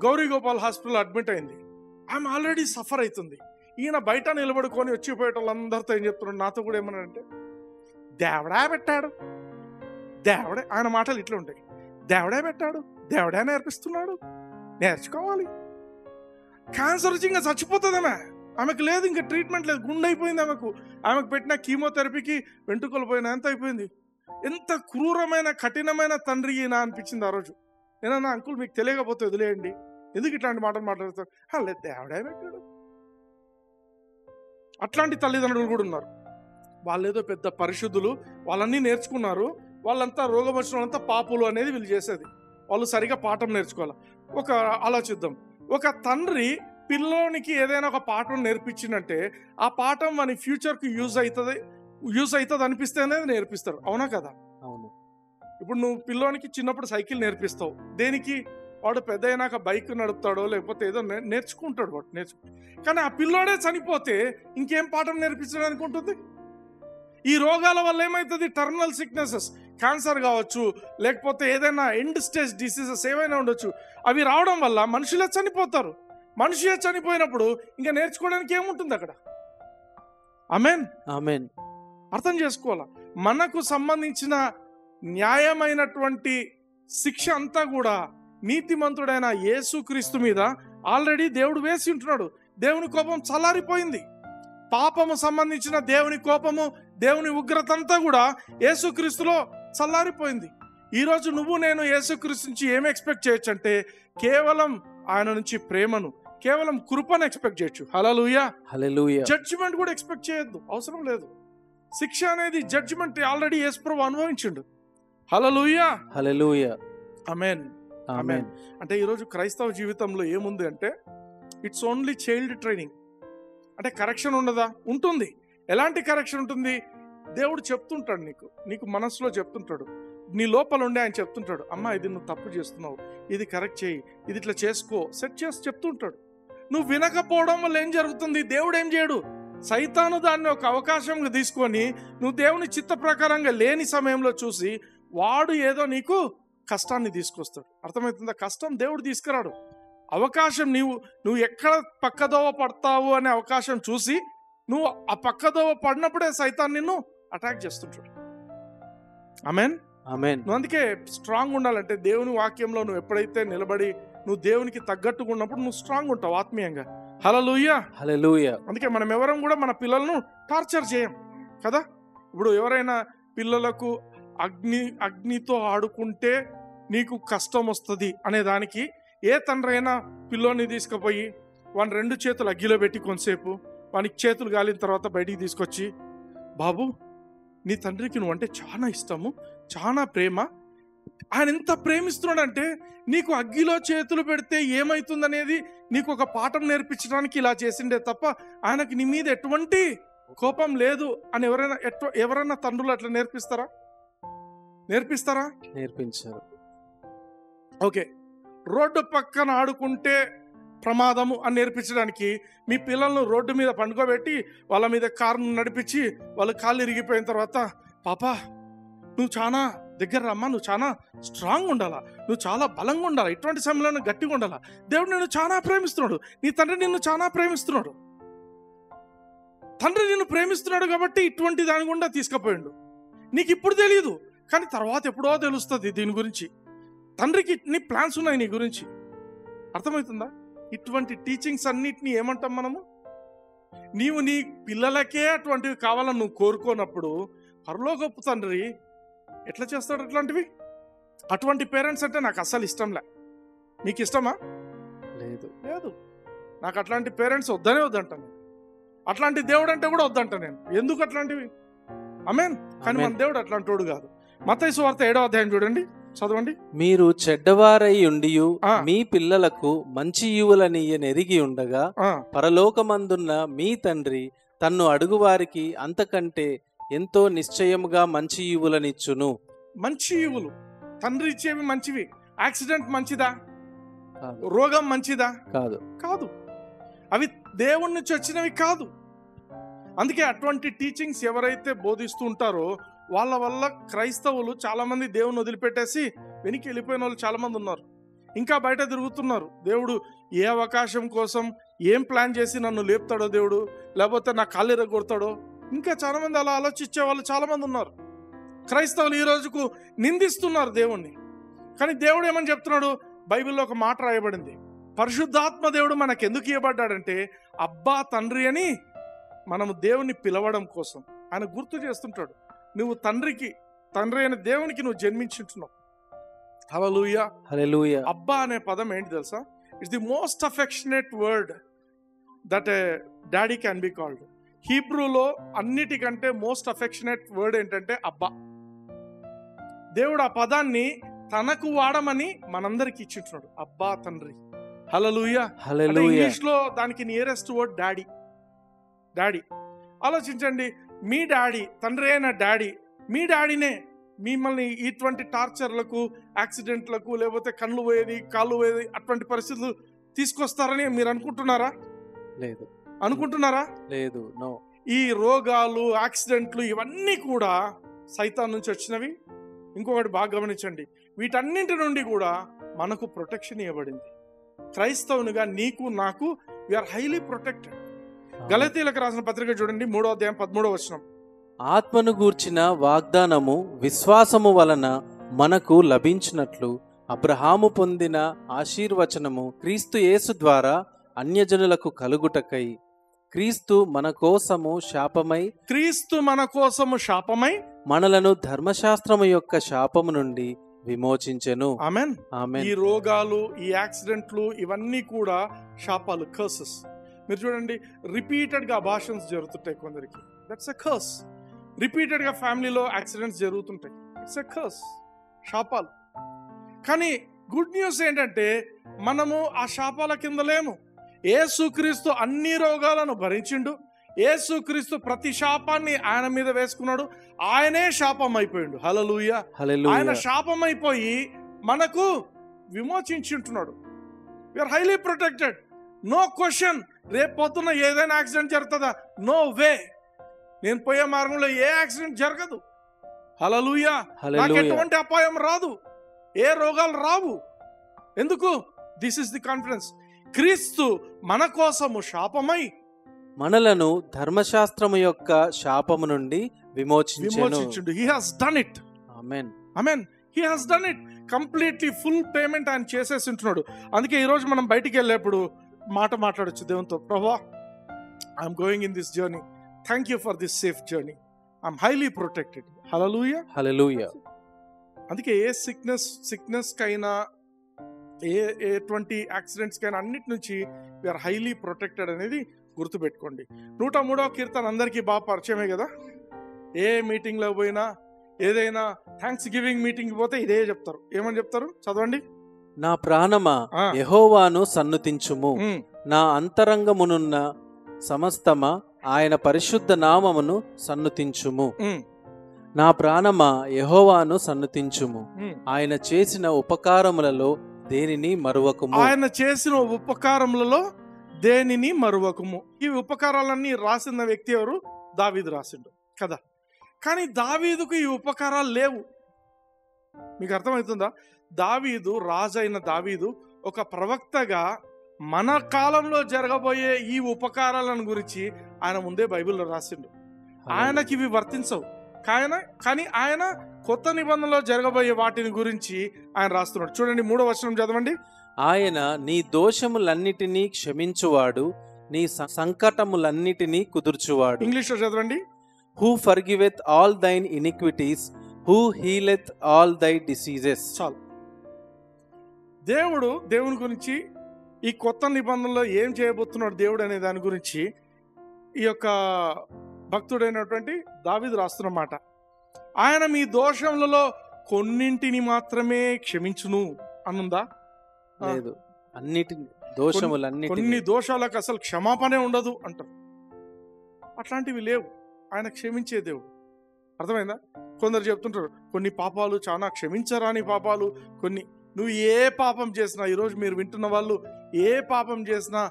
గౌరీ గోపాల్ హాస్పిటల్ అడ్మిట్ అయింది. ఆమె ఆల్రెడీ సఫర్ అవుతుంది. ఈయన బయట నిలబడుకొని వచ్చిపోయేట వాళ్ళందరితో ఏం చెప్తున్నాడు, నాతో కూడా ఏమన్నాడంటే, దేవుడా పెట్టాడు, దేవుడే, ఆయన మాటలు ఇట్లా ఉంటాయి, దేవుడే పెట్టాడు, దేవుడే నేర్పిస్తున్నాడు, నేర్చుకోవాలి. క్యాన్సర్ వచ్చి ఇంకా చచ్చిపోతుంది ఆమెకు లేదు, ఇంకా ట్రీట్మెంట్ లేదు, గుండె అయిపోయింది ఆమెకు పెట్టిన కీమోథెరపీకి వెంట్రుకలు పోయినా ఎంత అయిపోయింది. ఎంత క్రూరమైన కఠినమైన తండ్రి ఈయన అనిపించింది ఆ రోజు. ఏమన్నా అంకుల్ మీకు తెలియకపోతే వదిలేయండి, ఎందుకు ఇట్లాంటి మాటలు మాట్లాడతారు? లేదు, దేవుడే పెట్టాడు. అట్లాంటి తల్లిదండ్రులు కూడా ఉన్నారు. వాళ్ళేదో పెద్ద పరిశుద్ధులు, వాళ్ళన్నీ నేర్చుకున్నారు, వాళ్ళంతా రోగం వచ్చిన వాళ్ళంతా పాపులు అనేది వీళ్ళు చేసేది. వాళ్ళు సరిగా పాఠం నేర్చుకోవాలి. ఒక ఆలోచిద్దాం, ఒక తండ్రి పిల్లోనికి ఏదైనా ఒక పాఠం నేర్పించిందంటే ఆ పాఠం మన ఫ్యూచర్కి యూజ్ అవుతుంది అనిపిస్తే అనేది నేర్పిస్తారు. అవునా కదా? అవును. ఇప్పుడు నువ్వు పిల్లోనికి చిన్నప్పుడు సైకిల్ నేర్పిస్తావు, దేనికి? వాడు పెద్ద అయినాక బైక్ నడుపుతాడో లేకపోతే ఏదో నేర్చుకుంటాడు వాడు కానీ ఆ పిల్లోడే చనిపోతే ఇంకేం పాఠం నేర్పించడానికి ఉంటుంది? ఈ రోగాల వల్ల ఏమవుతుంది? టర్మినల్ సిక్నెసెస్, క్యాన్సర్ కావచ్చు, లేకపోతే ఏదైనా ఎండ్ స్టేజ్ డిసీజెస్ ఏవైనా ఉండొచ్చు. అవి రావడం వల్ల మనుషులే చనిపోతారు. మనిషి చనిపోయినప్పుడు ఇంకా నేర్చుకోవడానికి ఏముంటుంది అక్కడ? ఆమేన్. అర్థం చేసుకోవాలా, మనకు సంబంధించిన న్యాయమైనటువంటి శిక్ష అంతా కూడా నీతిమంతుడైన యేసుక్రీస్తు మీద ఆల్రెడీ దేవుడు వేసి ఉంటున్నాడు. దేవుని కోపం చల్లారిపోయింది. పాపము సంబంధించిన దేవుని కోపము, దేవుని ఉగ్రత అంతా కూడా యేసుక్రీస్తులో చల్లారిపోయింది. ఈరోజు నువ్వు నేను యేసుక్రీస్తు నుంచి ఏమి ఎక్స్పెక్ట్ చేయొచ్చు అంటే, కేవలం ఆయన నుంచి ప్రేమను, కేవలం కృపను ఎక్స్పెక్ట్ చేయొచ్చు. హల్లెలూయా. జడ్జిమెంట్ కూడా ఎక్స్పెక్ట్ చేయొద్దు, అవసరం లేదు. శిక్ష అనేది జడ్జిమెంట్ ఆల్రెడీ యేసు ప్రభువు అనుభవించిండు. హల్లెలూయా. ఆమేన్. అంటే ఈరోజు క్రైస్తవ జీవితంలో ఏముంది అంటే, ఇట్స్ ఓన్లీ చైల్డ్ ట్రైనింగ్. అంటే కరెక్షన్ ఉండదా? ఉంటుంది. ఎలాంటి కరెక్షన్ ఉంటుంది? దేవుడు చెప్తుంటాడు, నీకు మనసులో చెప్తుంటాడు, నీ లోపల ఉండి ఆయన చెప్తుంటాడు, అమ్మా ఇది నువ్వు తప్పు చేస్తున్నావు, ఇది కరెక్ట్ చేయి, ఇది ఇట్లా చేసుకో, సెట్ చేసి చెప్తుంటాడు. నువ్వు వినకపోవడం వల్ల ఏం జరుగుతుంది? దేవుడు ఏం చేయడు, సైతాను దాన్ని ఒక అవకాశంగా తీసుకొని నువ్వు దేవుని చిత్త ప్రకారంగా లేని సమయంలో చూసి వాడు ఏదో నీకు కష్టాన్ని తీసుకొస్తాడు. అర్థమవుతుందా? కష్టం దేవుడు తీసుకురాడు. అవకాశం, నువ్వు ఎక్కడ పక్కదోవ పడతావు అనే అవకాశం చూసి నువ్వు ఆ పక్కదోవ పడినప్పుడే సైతాన్ నిన్ను అటాక్ చేస్తుంటాడు. ఆమేన్. నువ్వు అందుకే స్ట్రాంగ్ ఉండాలంటే దేవుని వాక్యంలో నువ్వు ఎప్పుడైతే నిలబడి నువ్వు దేవునికి తగ్గట్టుగా ఉన్నప్పుడు నువ్వు స్ట్రాంగ్ ఉంటావు ఆత్మీయంగా. హల్లెలూయా. అందుకే మనం ఎవరం కూడా మన పిల్లలను టార్చర్ చేయం కదా. ఇప్పుడు ఎవరైనా పిల్లలకు అగ్నితో ఆడుకుంటే నీకు కష్టం వస్తుంది అనే దానికి ఏ తండ్రి అయినా పిల్లోని తీసుకుపోయి వాని 2 చేతులు అగ్గిలో పెట్టి కొంతసేపు వానికి చేతులు గాలిన తర్వాత బయటికి తీసుకొచ్చి, బాబు నీ తండ్రికి నువ్వు అంటే చాలా ఇష్టము, చాలా ప్రేమ, ఆయన ఎంత ప్రేమిస్తున్నాడంటే నీకు అగ్గిలో చేతులు పెడితే ఏమవుతుందనేది నీకు ఒక పాఠం నేర్పించడానికి ఇలా చేసిండే తప్ప ఆయనకి నీ మీద ఎటువంటి కోపం లేదు అని ఎవరైనా తండ్రులు అట్లా నేర్పిస్తారా? నేర్పించారు. ఓకే, రోడ్డు పక్కన ఆడుకుంటే ప్రమాదము అని నేర్పించడానికి మీ పిల్లలను రోడ్డు మీద పండుకోబెట్టి వాళ్ళ మీద కారును నడిపించి వాళ్ళ కాళ్ళు ఇరిగిపోయిన తర్వాత, పాపా నువ్వు చాలా దగ్గర రమ్మా, నువ్వు చాలా స్ట్రాంగ్ ఉండాలా, నువ్వు చాలా బలంగా ఉండాలా, ఇటువంటి సమయంలో గట్టిగా ఉండాలా, దేవుడు నిన్ను చాలా ప్రేమిస్తున్నాడు, నీ తండ్రి నిన్ను చాలా ప్రేమిస్తున్నాడు. తండ్రి నిన్ను ప్రేమిస్తున్నాడు కాబట్టి ఇటువంటి దాని గుండా తీసుకుపోయిండు. నీకు ఇప్పుడు తెలియదు, కానీ తర్వాత ఎప్పుడో తెలుస్తుంది దీని గురించి. తండ్రికి నీ ప్లాన్స్ ఉన్నాయి నీ గురించి. అర్థమవుతుందా? ఇటువంటి టీచింగ్స్ అన్నిటినీ ఏమంటాం మనము? నీవు నీ పిల్లలకే అటువంటివి కావాలని నువ్వు కోరుకోనప్పుడు పరలోకపు తండ్రి ఎట్లా చేస్తాడు అట్లాంటివి? అటువంటి పేరెంట్స్ అంటే నాకు అస్సలు ఇష్టంలే. మీకు ఇష్టమా? లేదు. లేదు. నాకు అట్లాంటి పేరెంట్స్ వద్దనే వద్దంటాను. అట్లాంటి దేవుడు అంటే కూడా వద్దంట నేను. ఎందుకు అట్లాంటివి? ఆమేన్. కానీ మన దేవుడు అట్లాంటోడు కాదు. మత్తయి సువార్త 7వ అధ్యాయం చూడండి, చదవండి. మీరు చెడ్డవారై ఉండియు మీ పిల్లలకు మంచి ఈవులనియ్యనెరిగి ఉండగా పరలోకమందున్న మీ తండ్రి తన్ను అడుగువారికి అంతకంటే ఎంతో నిశ్చయముగా మంచి ఈవులనిచ్చును. మంచి ఈవులు తండ్రి ఇచ్చేవి మంచివి. యాక్సిడెంట్ మంచిదా? రోగం మంచిదా? కాదు. కాదు. అవి దేవుడి నుంచి వచ్చినవి కాదు. అందుకే అటువంటి టీచింగ్స్ ఎవరైతే బోధిస్తూ ఉంటారో వాళ్ళ వల్ల క్రైస్తవులు చాలా మంది దేవుని వదిలిపెట్టేసి వెనక్కి వెళ్ళిపోయిన వాళ్ళు చాలా మంది ఉన్నారు. ఇంకా బయట తిరుగుతున్నారు. దేవుడు ఏ అవకాశం కోసం ఏం ప్లాన్ చేసి నన్ను లేపుతాడో దేవుడు, లేకపోతే నా కాళ్ళు ఎరగొడతాడో, ఇంకా చాలా మంది అలా ఆలోచించే వాళ్ళు చాలా మంది ఉన్నారు. క్రైస్తవులు ఈ రోజుకు నిందిస్తున్నారు దేవుణ్ణి. కానీ దేవుడు ఏమని చెప్తున్నాడు? బైబిల్లో ఒక మాట రాయబడింది. పరిశుద్ధాత్మ దేవుడు మనకు ఎందుకు ఇవ్వబడ్డాడంటే అబ్బా తండ్రి అని మనము దేవుని పిలవడం కోసం. ఆయన గుర్తు చేస్తుంటాడు, నువ్వు తండ్రి అయిన దేవునికి నువ్వు జన్మించుంటున్నావు. హల్లెలూయా, హల్లెలూయా. అబ్బా అనే పదం ఏంటి తెలుసా? It's the most affectionate word that a daddy can be called. హీబ్రూలో అన్నిటికంటే మోస్ట్ అఫెక్షనేట్ వర్డ్ ఏంటంటే అబ్బా. దేవుడు ఆ పదాన్ని తనకు వాడమని మనందరికి ఇచ్చింటున్నాడు. అబ్బా తండ్రి. హల్లెలూయా, హల్లెలూయా. ఇంగ్లీష్ లో దానికి నియరెస్ట్ వర్డ్ డాడీ. డాడీ. ఆలోచించండి, మీ డాడీ, తండ్రి అయిన డాడీ, మీ డాడీనే మిమ్మల్ని ఇటువంటి టార్చర్లకు, యాక్సిడెంట్లకు, లేకపోతే కళ్ళు పోయేది, కాళ్ళు పోయేది అటువంటి పరిస్థితులు తీసుకొస్తారని మీరు అనుకుంటున్నారా? లేదు. అనుకుంటున్నారా? లేదు. నో. ఈ రోగాలు, యాక్సిడెంట్లు ఇవన్నీ కూడా సైతాన్ నుంచి వచ్చినవి. ఇంకొకటి బాగా గమనించండి, వీటన్నింటి నుండి కూడా మనకు ప్రొటెక్షన్ ఇవ్వబడింది. క్రైస్తవునిగా నీకు నాకు వీఆర్ హైలీ ప్రొటెక్టెడ్. గలతీయులకు రాసిన పత్రిక చూడండి, 3వ అధ్యాయం 13వ వచనం. ఆత్మను గూర్చిన వాగ్దానము విశ్వాసము వలన మనకు లభించినట్లు అబ్రహాము పొందిన ఆశీర్వచనము క్రీస్తు యేసు ద్వారా అన్యజనులకు కలుగుటకై క్రీస్తు మన కోసము శాపమై మనలను ధర్మశాస్త్రము యొక్క శాపము నుండి విమోచించెను. ఆమేన్. ఆమేన్. ఈ రోగాలు, ఈ యాక్సిడెంట్లు ఇవన్నీ కూడా శాపాలు, కర్సెస్. మీరు చూడండి, రిపీటెడ్ గా అబార్షన్స్ జరుగుతుంటాయి కొందరికి. That's a curse. రిపీటెడ్ గా ఫ్యామిలీలో యాక్సిడెంట్స్ జరుగుతుంటాయి. ఇట్స్ ఎ కర్స్, శాపాలు. కానీ గుడ్ న్యూస్ ఏంటంటే మనము ఆ శాపాల కింద లేము. యేసుక్రీస్తు అన్ని రోగాలను భరించిండు. యేసుక్రీస్తు ప్రతి శాపాన్ని ఆయన మీద వేసుకున్నాడు. ఆయనే శాపం అయిపోయిండు. హల్లెలూయా, హల్లెలూయా. ఆయన శాపం అయిపోయి మనకు విమోచించుంటున్నాడు. We are highly protected. No question, రేపు పొద్దున్న ఏదైనా యాక్సిడెంట్ జరుగుతుందా? No way. నేను పోయే మార్గంలో ఏ యాక్సిడెంట్ జరగదు. హల్లెలూయా. నాకు ఎటువంటి అపాయం రాదు, ఏ రోగాలు రావు. ఎందుకు? This is the confidence. క్రీస్తు మన కోసము శాపమై మనలను ధర్మశాస్త్రము యొక్క శాపము నుండి విమోచించెను. He has done it. Amen. Amen. He has done it. Completely full payment ఆయన చేసేసి ఉంటున్నాడు. అందుకే ఈరోజు మనం బయటికి వెళ్ళేప్పుడు మాట్లాడొచ్చు దేవునితో, ప్రభువా, I'm going in this journey, thank you for this safe journey, I'm highly protected. Hallelujah, hallelujah. అందుకే ఏ సిక్నెస్ కైనా, ఎటువంటి యాక్సిడెంట్స్ కైనా అన్నిటి నుంచి వీఆర్ హైలీ ప్రొటెక్టెడ్ అనేది గుర్తుపెట్టుకోండి. 103వ కీర్తన అందరికీ బాగా పరిచయమే కదా. ఏ మీటింగ్లో పోయినా, ఏదైనా థ్యాంక్స్ గివింగ్ మీటింగ్ పోతే ఇదే చెప్తారు. ఏమని చెప్తారు? చదవండి. నా ప్రాణమా యెహోవాను సన్నుతించుము, నా అంతరంగమునున్న సమస్తమా ఆయన పరిశుద్ధ నామమును సన్నుతించుము. నా ప్రాణమా యెహోవాను సన్నుతించుము, ఆయన చేసిన ఉపకారములలో దేనిని మరువకుము. ఆయన చేసిన ఉపకారములలో దేనిని మరువకుము. ఈ ఉపకారాలన్నీ రాసిన వ్యక్తి ఎవరు? దావీదు రాసిండు కదా. కానీ దావీదుకు ఈ ఉపకారాలు లేవు. మీకు అర్థమవుతుందా? దావీదు, రాజైన దావీదు ఒక ప్రవక్తగా మన కాలంలో జరగబోయే ఈ ఉపకారాలను గురించి ఆయన ముందే బైబిల్లో రాసిండు. ఆయనకి ఇవి వర్తించవు, కానీ ఆయన కొత్త నిబంధనలో జరగబోయే వాటిని గురించి ఆయన రాస్తున్నాడు. చూడండి, 3వ వచనం చదవండి. ఆయన నీ దోషములన్నిటినీ క్షమించువాడు, నీ సంకటములన్నిటినీ కుదుర్చువాడు. ఇంగ్లీష్ లో చదవండి. Who forgiveth all thine iniquities, who healeth all thy diseases. చాలు. దేవుని గురించి ఈ కొత్త నిబంధనలో ఏం చేయబోతున్నాడు దేవుడు అనే దాని గురించి ఈ యొక్క భక్తుడైనటువంటి దావీదు రాస్తున్నమాట. ఆయన మీ దోషములలో కొన్నింటిని మాత్రమే క్షమించును అనుందా? లేదు, అన్నిటిని దోషములన్నిటిని. కొన్ని దోషాలకు అసలు క్షమాపణే ఉండదు అంటారు. అట్లాంటివి లేవు, ఆయన క్షమించే దేవుడు. అర్థమైందా? కొందరు చెప్తుంటారు కొన్ని పాపాలు చాలా క్షమించరాని పాపాలు, కొన్ని. నువ్వు ఏ పాపం చేసినా, ఈరోజు మీరు వింటున్న వాళ్ళు ఏ పాపం చేసినా,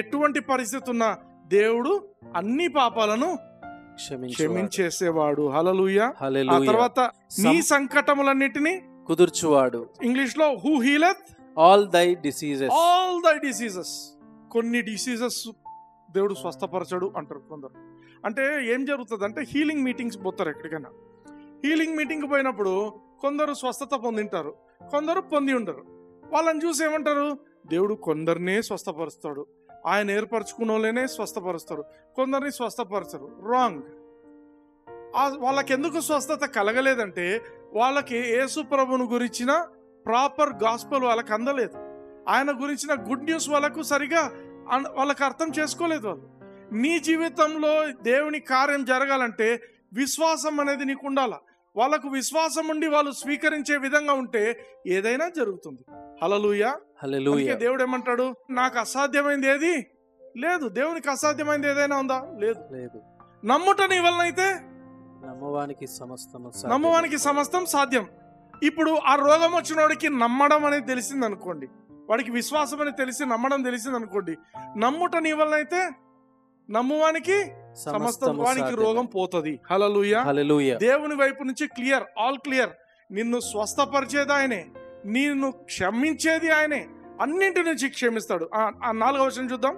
ఎటువంటి పరిస్థితి ఉన్నా దేవుడు అన్ని పాపాలను క్షమించేసేవాడు. హల్లెలూయా. ఆ తర్వాత నీ సంకటములన్నిటిని కుదుర్చువాడు. ఇంగ్లీష్ లో హూ హీలెత్ ఆల్ దై డిసీజెస్. ఆల్ దై డిసీజెస్. కొన్ని డిసీజెస్ దేవుడు స్వస్థపరచడు అంటారు కొందరు. అంటే ఏం జరుగుతుంది అంటే హీలింగ్ మీటింగ్స్ పోతారు. ఎక్కడికైనా హీలింగ్ మీటింగ్ పోయినప్పుడు కొందరు స్వస్థత పొందింటారు, కొందరు పొంది ఉండరు. వాళ్ళని చూసి ఏమంటారు? దేవుడు కొందరినే స్వస్థపరుస్తాడు, ఆయన ఏర్పరచుకున్న వాళ్ళనే స్వస్థపరుస్తాడు, కొందరిని స్వస్థపరచరు. రాంగ్. వాళ్ళకి ఎందుకు స్వస్థత కలగలేదంటే వాళ్ళకి యేసు ప్రభువును గురించిన ప్రాపర్ గాస్పెల్ వాళ్ళకి అందలేదు. ఆయన గురించిన గుడ్ న్యూస్ వాళ్ళకు సరిగా వాళ్ళకి అర్థం చేసుకోలేదు. వాళ్ళు నీ జీవితంలో దేవుని కార్యం జరగాలంటే విశ్వాసం అనేది నీకు ఉండాలా. వాళ్ళకు విశ్వాసం ఉండి వాళ్ళు స్వీకరించే విధంగా ఉంటే ఏదైనా జరుగుతుంది. హల్లెలూయా. హల్లెలూయా. దేవుడు ఏమంటాడు? నాకు అసాధ్యమైంది ఏది లేదు. దేవునికి అసాధ్యమైంది ఏదైనా ఉందా? లేదు. లేదు. నమ్ముట నీ వలన అయితే నమ్మువానికి సమస్తం సాధ్యం. ఇప్పుడు ఆ రోగం వచ్చిన వాడికి నమ్మడం అనేది తెలిసింది అనుకోండి, వాడికి విశ్వాసం అని తెలిసి నమ్మడం తెలిసింది అనుకోండి, నమ్ముట నీ వలన అయితే నమ్మువానికి సమస్తం, వానికి రోగం పోతుంది. హల్లెలూయా. హల్లెలూయా. దేవుని వైపు నుంచి క్లియర్, ఆల్ క్లియర్. నిన్ను స్వస్థపరిచేది ఆయనే, నిన్ను క్షమించేది ఆయనే, అన్నింటి నుంచి క్షమిస్తాడు. ఆ 4వ వచనం చూద్దాం.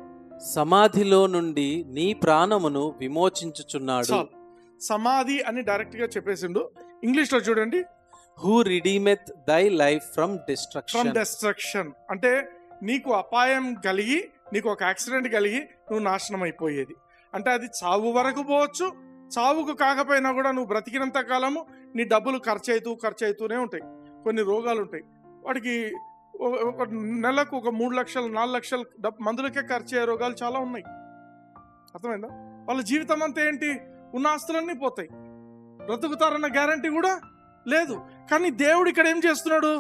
సమాధిలో నుండి నీ ప్రాణమును విమోచించుచున్నాడు. సమాధి అని డైరెక్ట్ గా చెప్పేసిండు. ఇంగ్లీష్ లో చూడండి. హూ రిడీమెత్ దై లైఫ్ ఫ్రమ్ డిస్ట్రక్షన్. అంటే నీకు అపాయం కలిగి, నీకు ఒక యాక్సిడెంట్ కలిగి నువ్వు నాశనం అయిపోయేది. అంటే అది చావు వరకు పోవచ్చు, చావుకు కాకపోయినా కూడా నువ్వు బ్రతికినంత కాలము నీ డబ్బులు ఖర్చు అవుతూనే ఉంటాయి. కొన్ని రోగాలు ఉంటాయి, వాడికి ఒక నెలకు ఒక 3 లక్షలు 4 లక్షలు మందులకే ఖర్చు అయ్యే రోగాలు చాలా ఉన్నాయి. అర్థమైందా? వాళ్ళ జీవితం అంతా ఏంటి? ఉన్న ఆస్తులన్నీ పోతాయి, బ్రతుకుతారన్న గ్యారంటీ కూడా లేదు. కానీ దేవుడు ఇక్కడ ఏం చేస్తున్నాడు?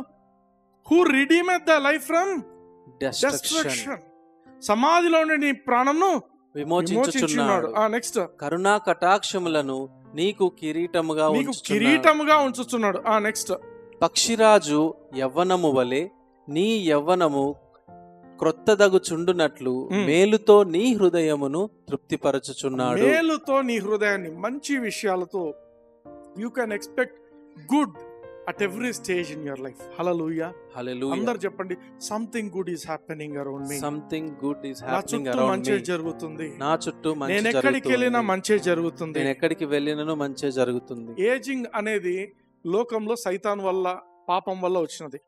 Who redeemeth the life from destruction. సమాధిలో నీ ప్రాణంను విమోచించుచున్నాడు. నెక్స్ట్, కరుణా కటాక్షములను నీకు కిరీటముగా ఉంచుచున్నాడు. నెక్స్ట్, పక్షిరాజు యవ్వనము వలె నీ యవ్వనము క్రొత్తదగుచుండునట్లు మేలుతో నీ హృదయమును తృప్తిపరచుచున్నాడు. మేలుతో నీ హృదయాన్ని, మంచి విషయాలతో you can expect good at every stage in your life. Hallelujah. Hallelujah. అందరూ చెప్పండి, something good is happening around me. Something good is happening around me. నా చుట్టూ మంచి జరుగుతుంది. నా చుట్టూ మంచి జరుగుతుంది. నేను ఎక్కడికి వెళ్ళినా మంచి జరుగుతుంది. నేను ఎక్కడికి వెళ్ళినను మంచి జరుగుతుంది. ఏజింగ్ అనేది లోకంలో సైతాన్ వల్ల, పాపం వల్ల వచ్చినది.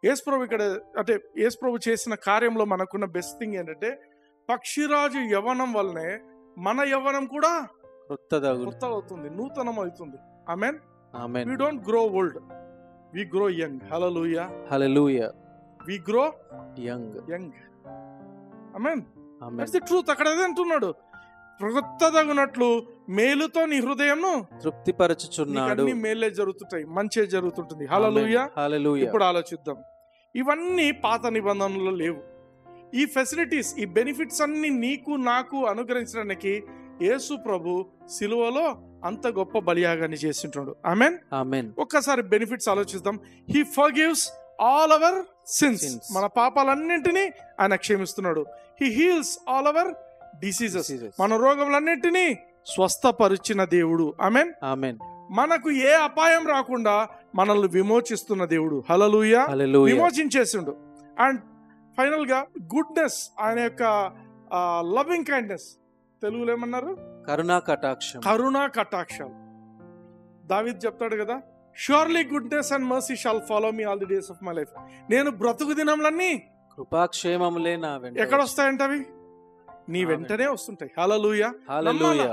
యేసుప్రభు ఇక్కడ అంటే యేసుప్రభు చేసిన కార్యంలో మనకున్న బెస్ట్ థింగ్ ఏంటంటే పక్షిరాజు యవ్వనం వల్లనే మన యవ్వనం కూడా కొత్త అవుతుంది, నూతనం అవుతుంది. ఆమేన్. Amen. We don't grow old, we grow young. Hallelujah. Hallelujah. We grow young. Amen. Amen. That's the truth. అక్కడ అదే అంటున్నాడు, కొత్తదగునట్లు మేలుతో నీ హృదయంను తృప్తిపరచుచున్నాడు. అన్ని మేలే జరుగుతుంటాయి, మంచి జరుగుతుంటుంది. హల్లెలూయా. హల్లెలూయా. ఇప్పుడు ఆలోచిద్దాం, ఇవన్నీ పాత నిబంధనలో లేవు. ఈ ఫెసిలిటీస్, ఈ బెనిఫిట్స్ అన్ని నీకు నాకు అనుగ్రహించడానికి యేసు ప్రభు సిలువలో అంత గొప్ప బలియాగాన్ని చేస్తుంటాడు. ఆమేన్. ఆమేన్. ఒక్కసారి బెనిఫిట్స్ ఆలోచిద్దాం. He forgives all our sins. మన పాపాలన్నింటినీ ఆయన క్షమిస్తున్నాడు. He heals all our diseases. మన రోగములన్నింటినీ స్వస్థపరిచిన దేవుడు. ఆమేన్. ఆమేన్. మనకు ఏ అపాయం రాకుండా మనల్ని విమోచిస్తున్న దేవుడు. హల్లెలూయా. విమోచించేసిండు. అండ్ ఫైనల్ గా గుడ్నెస్, ఆయన యొక్క లవింగ్ కైండ్నెస్, తెలుగులో ఏమన్నారు? కరుణా కటాక్షం. దావీదు చెప్తాడు కదా, surely goodness and mercy shall follow me all the days of my life. నేను బ్రతుకు దినములన్నీ కృపాక్షేమములే నా వెంట. ఎక్కడ వస్తాయంట అవి? నీ వెంటనే వస్తుంటాయి. హల్లెలూయా. హల్లెలూయా.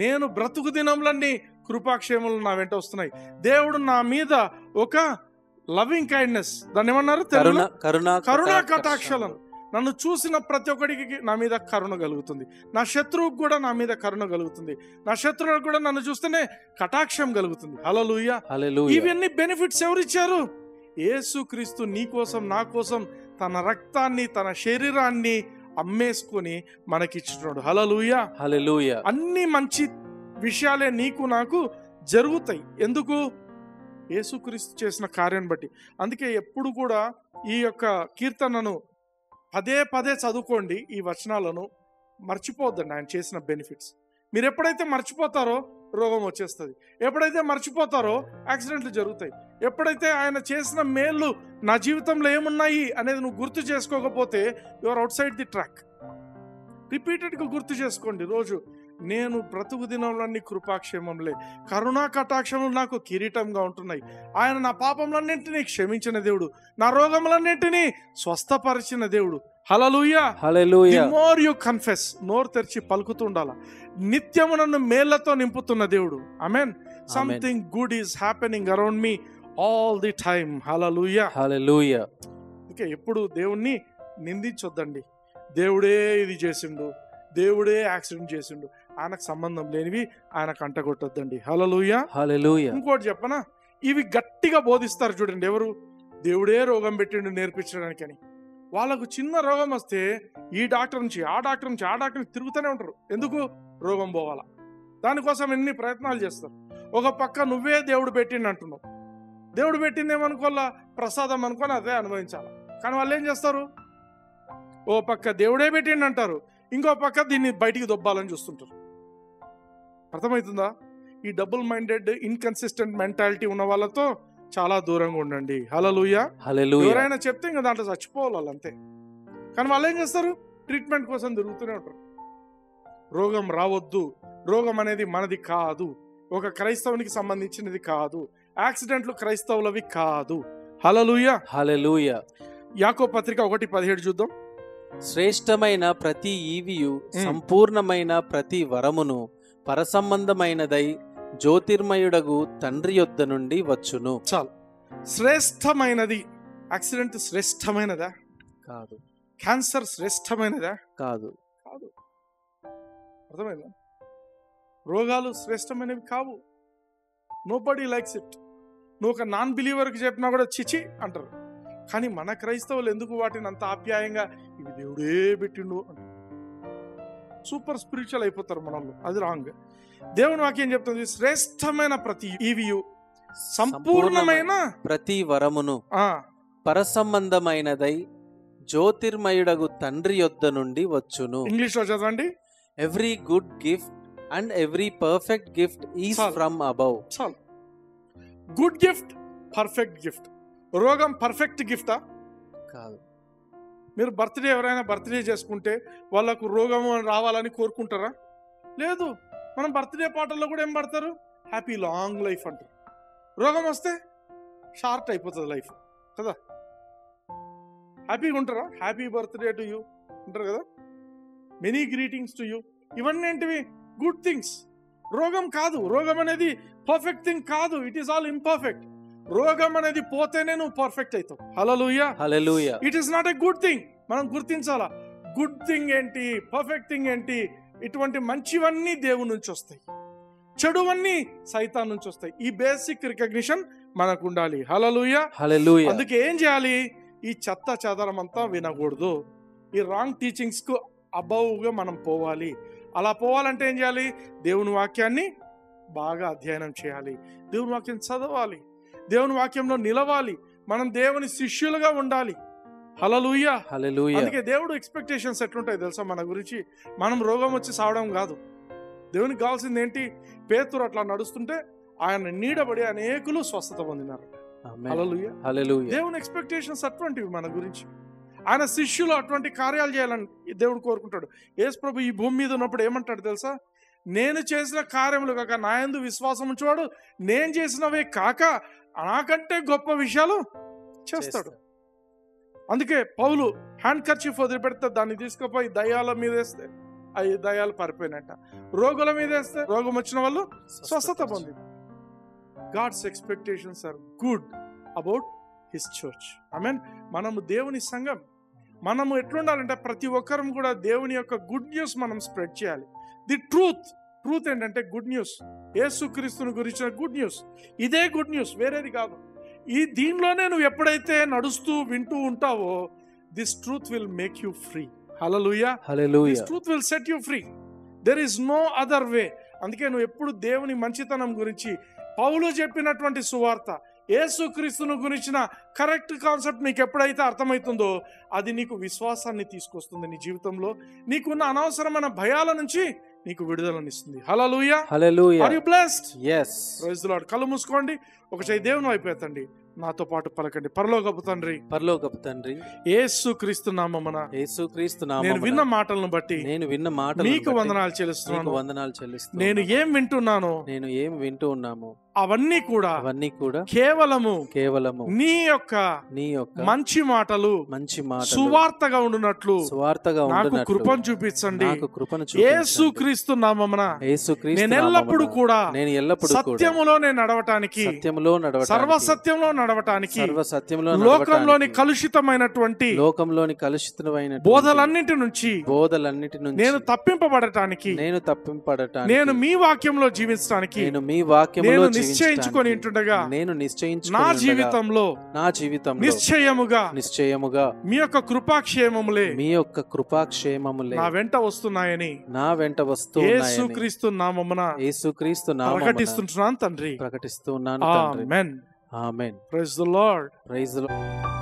నేను బ్రతుకు దినంలన్నీ కృపాక్షేమములు నా వెంట వస్తున్నాయి. దేవుడు నా మీద ఒక లవింగ్ కైండ్నెస్, దాన్ని ఏమన్నారు, కరుణా కటాక్షలను, నన్ను చూసిన ప్రతి ఒక్కడికి నా మీద కరుణ కలుగుతుంది. నా శత్రువుకు కూడా నా మీద కరుణ కలుగుతుంది. నా శత్రువులకు కూడా నన్ను చూస్తేనే కటాక్షం కలుగుతుంది. హల్లెలూయా. ఇవన్నీ బెనిఫిట్స్ ఎవరిచ్చారు? యేసుక్రీస్తు నీ కోసం నా కోసం తన రక్తాన్ని, తన శరీరాన్ని అమ్మేసుకొని మనకిచ్చినాడు. హల్లెలూయా, హల్లెలూయా. అన్ని మంచి విషయాలే నీకు నాకు జరుగుతాయి. ఎందుకు? యేసుక్రీస్తు చేసిన కార్యాన్ని బట్టి. అందుకే ఎప్పుడు కూడా ఈ యొక్క కీర్తనను పదే పదే చదువుకోండి. ఈ వచనాలను మర్చిపోద్దండి, ఆయన చేసిన బెనిఫిట్స్. మీరు ఎప్పుడైతే మర్చిపోతారో రోగం వచ్చేస్తుంది. ఎప్పుడైతే మర్చిపోతారో యాక్సిడెంట్లు జరుగుతాయి. ఎప్పుడైతే ఆయన చేసిన మేళ్ళు నా జీవితంలో ఏమున్నాయి అనేది నువ్వు గుర్తు చేసుకోకపోతే you are outside the track. రిపీటెడ్గా గుర్తు చేసుకోండి రోజు. నేను బ్రతుకు దినంలన్నీ కృపాక్షేమంలే, కరుణా కటాక్షములు నాకు కిరీటంగా ఉంటున్నాయి. ఆయన నా పాపములన్నింటినీ క్షమించిన దేవుడు, నా రోగములన్నింటినీ స్వస్థపరిచిన దేవుడు. Hallelujah, hallelujah. The more you confess, నోరు తెరిచి పలుకుతుండాల, నిత్యము నన్ను మేళ్లతో నింపుతున్న దేవుడు. Amen. Something good is happening around me all the time. Hallelujah, hallelujah. Okay, ఎప్పుడు దేవుణ్ణి నిందించొద్దండి. దేవుడే ఇది చేసిండు, దేవుడే యాక్సిడెంట్ చేసిండు, ఆయనకు సంబంధం లేనివి ఆయనకు అంటగొట్టొద్దండి. హల్లెలూయా, హల్లెలూయా. ఇంకోటి చెప్పనా, ఇవి గట్టిగా బోధిస్తారు చూడండి. ఎవరు? దేవుడే రోగం పెట్టిండు నేర్పించడానికి అని. వాళ్ళకు చిన్న రోగం వస్తే ఈ డాక్టర్ నుంచి ఆ డాక్టర్ నుంచి ఆ డాక్టర్ నుంచి తిరుగుతూనే ఉంటారు. ఎందుకు? రోగం పోవాలా. దానికోసం ఎన్ని ప్రయత్నాలు చేస్తారు. ఒక పక్క నువ్వే దేవుడు పెట్టిండు అంటున్నావు. దేవుడు పెట్టిందేమనుకోవాలా, ప్రసాదం అనుకొని అదే అనుభవించాలి. కానీ వాళ్ళు ఏం చేస్తారు? ఓ పక్క దేవుడే పెట్టిండు అంటారు, ఇంకో పక్క దీన్ని బయటికి దొబ్బాలని చూస్తుంటారు. అర్థమవుతుందా? ఈ డబుల్ మైండెడ్ ఇన్కన్సిస్టెంట్ మెంటాలిటీ ఉన్న వాళ్ళతో చాలా దూరంగా ఉండండి. హల్లెలూయా, హల్లెలూయా. ఎవరైనా చెప్తే ఇంకా దాంట్లో చచ్చిపోవాలి వాళ్ళు, అంతే. కానీ వాళ్ళు ఏం చేస్తారు? ట్రీట్మెంట్ కోసం తిరుగుతూనే ఉంటారు. రోగం రావద్దు, రోగం అనేది మనది కాదు, ఒక క్రైస్తవునికి సంబంధించినది కాదు, యాక్సిడెంట్లు క్రైస్తవులవి కాదు. హల్లెలూయా, హల్లెలూయా. యాకోబు పత్రిక 1:17 చూద్దాం. శ్రేష్టమైన ప్రతి ఈవియు సంపూర్ణమైన ప్రతి వరమును పరసంబంధమైనదై జ్యోతిర్మయుడగు తండ్రి యొద్ద నుండి వచ్చును. చాలు. శ్రేష్టమైనది. యాక్సిడెంట్ శ్రేష్టమైనదా? కాదు. క్యాన్సర్ శ్రేష్టమైనదా? కాదు. కాదు. అర్థమైందా? రోగాలు శ్రేష్టమైనవి కావు. Nobody likes it. నువ్వు ఒక నాన్ బిలీవర్కి చెప్పినా కూడా చిచి అంటారు. కానీ మన క్రైస్తవులు ఎందుకు వాటిని అంత ఆప్యాయంగా ఇవి దేవుడే పెట్టిండు అంటారు. సూపర్ స్పిరిచువల్ అయిపోతారు మనల్ని. అది రాంగ్. దేవుని వాక్యం చెప్తుంది, శ్రేష్టమైన ప్రతి ఈవియు, సంపూర్ణమైన ప్రతి వరమును పరసంబంధమైనదై జ్యోతిర్మయుడగు తండ్రి యొద్ద నుండి వచ్చును. ఇంగ్లీష్ లో చదవండి. Every good gift and every perfect gift is from above. చాలు. Good gift, perfect gift. రోగం పర్ఫెక్ట్ గిఫ్టా? కాదు. మీరు బర్త్డే, ఎవరైనా బర్త్డే చేసుకుంటే వాళ్ళకు రోగం రావాలని కోరుకుంటారా? లేదు. మనం బర్త్డే పాటల్లో కూడా ఏం పడతారు? హ్యాపీ లాంగ్ లైఫ్ అంటారు. రోగం వస్తే షార్ట్ అయిపోతుంది లైఫ్ కదా. హ్యాపీగా ఉంటారా? హ్యాపీ బర్త్డే టు యూ అంటారు కదా. Many greetings to you. ఇవన్నీ ఏంటివి? Good things. రోగం కాదు. రోగం అనేది పర్ఫెక్ట్ థింగ్ కాదు. It is all imperfect. రోగం అనేది పోతేనే నువ్వు పర్ఫెక్ట్ అవుతావు. Hallelujah, hallelujah. It is not a good thing. మనం గుర్తించాలా, గుడ్ థింగ్ ఏంటి, పర్ఫెక్ట్ థింగ్ ఏంటి. ఇటువంటి మంచివన్నీ దేవుని నుంచి వస్తాయి, చెడువన్నీ సైతాన్ నుంచి వస్తాయి. ఈ బేసిక్ రికగ్నిషన్ మనకు ఉండాలి. హల్లెలూయా, హల్లెలూయా. అందుకే ఏం చేయాలి? ఈ చెత్త చెదరం అంతా వినకూడదు. ఈ రాంగ్ టీచింగ్స్ కు అబౌవ్గా మనం పోవాలి. అలా పోవాలంటే ఏం చేయాలి? దేవుని వాక్యాన్ని బాగా అధ్యయనం చేయాలి, దేవుని వాక్యం చదవాలి, దేవుని వాక్యంలో నిలవాలి, మనం దేవుని శిష్యులుగా ఉండాలి. హల్లెలూయా, హల్లెలూయా. అందుకే దేవుడు ఎక్స్పెక్టేషన్స్ ఎట్లుంటాయి తెలుసా మన గురించి? మనం రోగం వచ్చి సావడం కాదు. దేవునికి కావాల్సింది ఏంటి? పేతురు అట్లా నడుస్తుంటే ఆయన నీడబడి అనేకులు స్వస్థత పొందినారు. హల్లెలూయా, హల్లెలూయా. దేవుని ఎక్స్పెక్టేషన్స్ అటువంటివి మన గురించి. ఆయన శిష్యులు అటువంటి కార్యాలు చేయాలని దేవుడు కోరుకుంటాడు. యేసు ప్రభు ఈ భూమి మీద ఉన్నప్పుడు ఏమంటాడు తెలుసా? నేను చేసిన కార్యములు కాక నా యందు విశ్వాసం ఉంచేవాడు నేను చేసినవే కాక నాకంటే గొప్ప విషయాలు చేస్తాడు. అందుకే పౌలు హ్యాండ్ కర్చీఫ్ వదిలిపెడితే దాన్ని తీసుకుపోయి దయ్యాల మీద వేస్తే అవి దయాలు పారిపోయినట్ట. రోగుల మీద వేస్తే రోగం వచ్చిన వాళ్ళు స్వస్థత పొంది. God's expectations are good about his church. Amen. మనము దేవుని సంఘం. మనము ఎట్లుండాలంటే ప్రతి ఒక్కరం కూడా దేవుని యొక్క గుడ్ న్యూస్ మనం స్ప్రెడ్ చేయాలి. ది ట్రూత్ ఏంటంటే గుడ్ న్యూస్. యేసుక్రీస్తుని గురించిన గుడ్ న్యూస్. ఇదే గుడ్ న్యూస్, వేరేది కాదు. దీనిలోనే నువ్వు ఎప్పుడైతే నడుస్తూ వింటూ ఉంటావో, this truth will make you free. హల్లెలూయా. This truth will set you free. There is no other way. అందుకే నువ్వు ఎప్పుడు దేవుని మంచితనం గురించి, పౌలు చెప్పినటువంటి సువార్త, యేసుక్రీస్తును గురించిన కరెక్ట్ కాన్సెప్ట్ నీకు ఎప్పుడైతే అర్థమవుతుందో, అది నీకు విశ్వాసాన్ని తీసుకొస్తుంది. నీ జీవితంలో నీకున్న అనవసరమైన భయాల నుంచి నీకు విడుదలనిస్తుంది. Hallelujah. Are you blessed? yes. Praise the Lord. కళ్ళు మూసుకోండి, ఒక చేయి దేవుని వైపు ఎత్తండి, నాతో పాటు పలకండి. పరలోకపు తండ్రి, యేసుక్రీస్తు నామమున నేను విన్న మాటలను బట్టి నీకు వందనాలు చెల్లిస్తున్నాను. నేను ఏం వింటూ ఉన్నాను అవన్నీ కూడా కేవలము నీ యొక్క మంచి మాటలు సువార్తగా ఉండునట్లు నాకు కృపను చూపించండి. యేసుక్రీస్తు నామమున నేను ఎల్లప్పుడూ కూడా సత్యములోనే నడవటానికి, సర్వసత్యంలో నడవటానికి, లోకంలోని కలుషితమైనటువంటి బోధలన్నిటి నుంచి నేను తప్పింపబడటానికి, నేను మీ వాక్యంలో జీవించడానికి నిశ్చయించుకొని ఉంటుండగా నా జీవితంలో నిశ్చయముగా మీ యొక్క కృపాక్షేమములే నా వెంట వస్తున్నాయని యేసుక్రీస్తు నామమున ప్రకటిస్తున్నాను తండ్రి. ఆమేన్. Praise the Lord. Praise the Lord.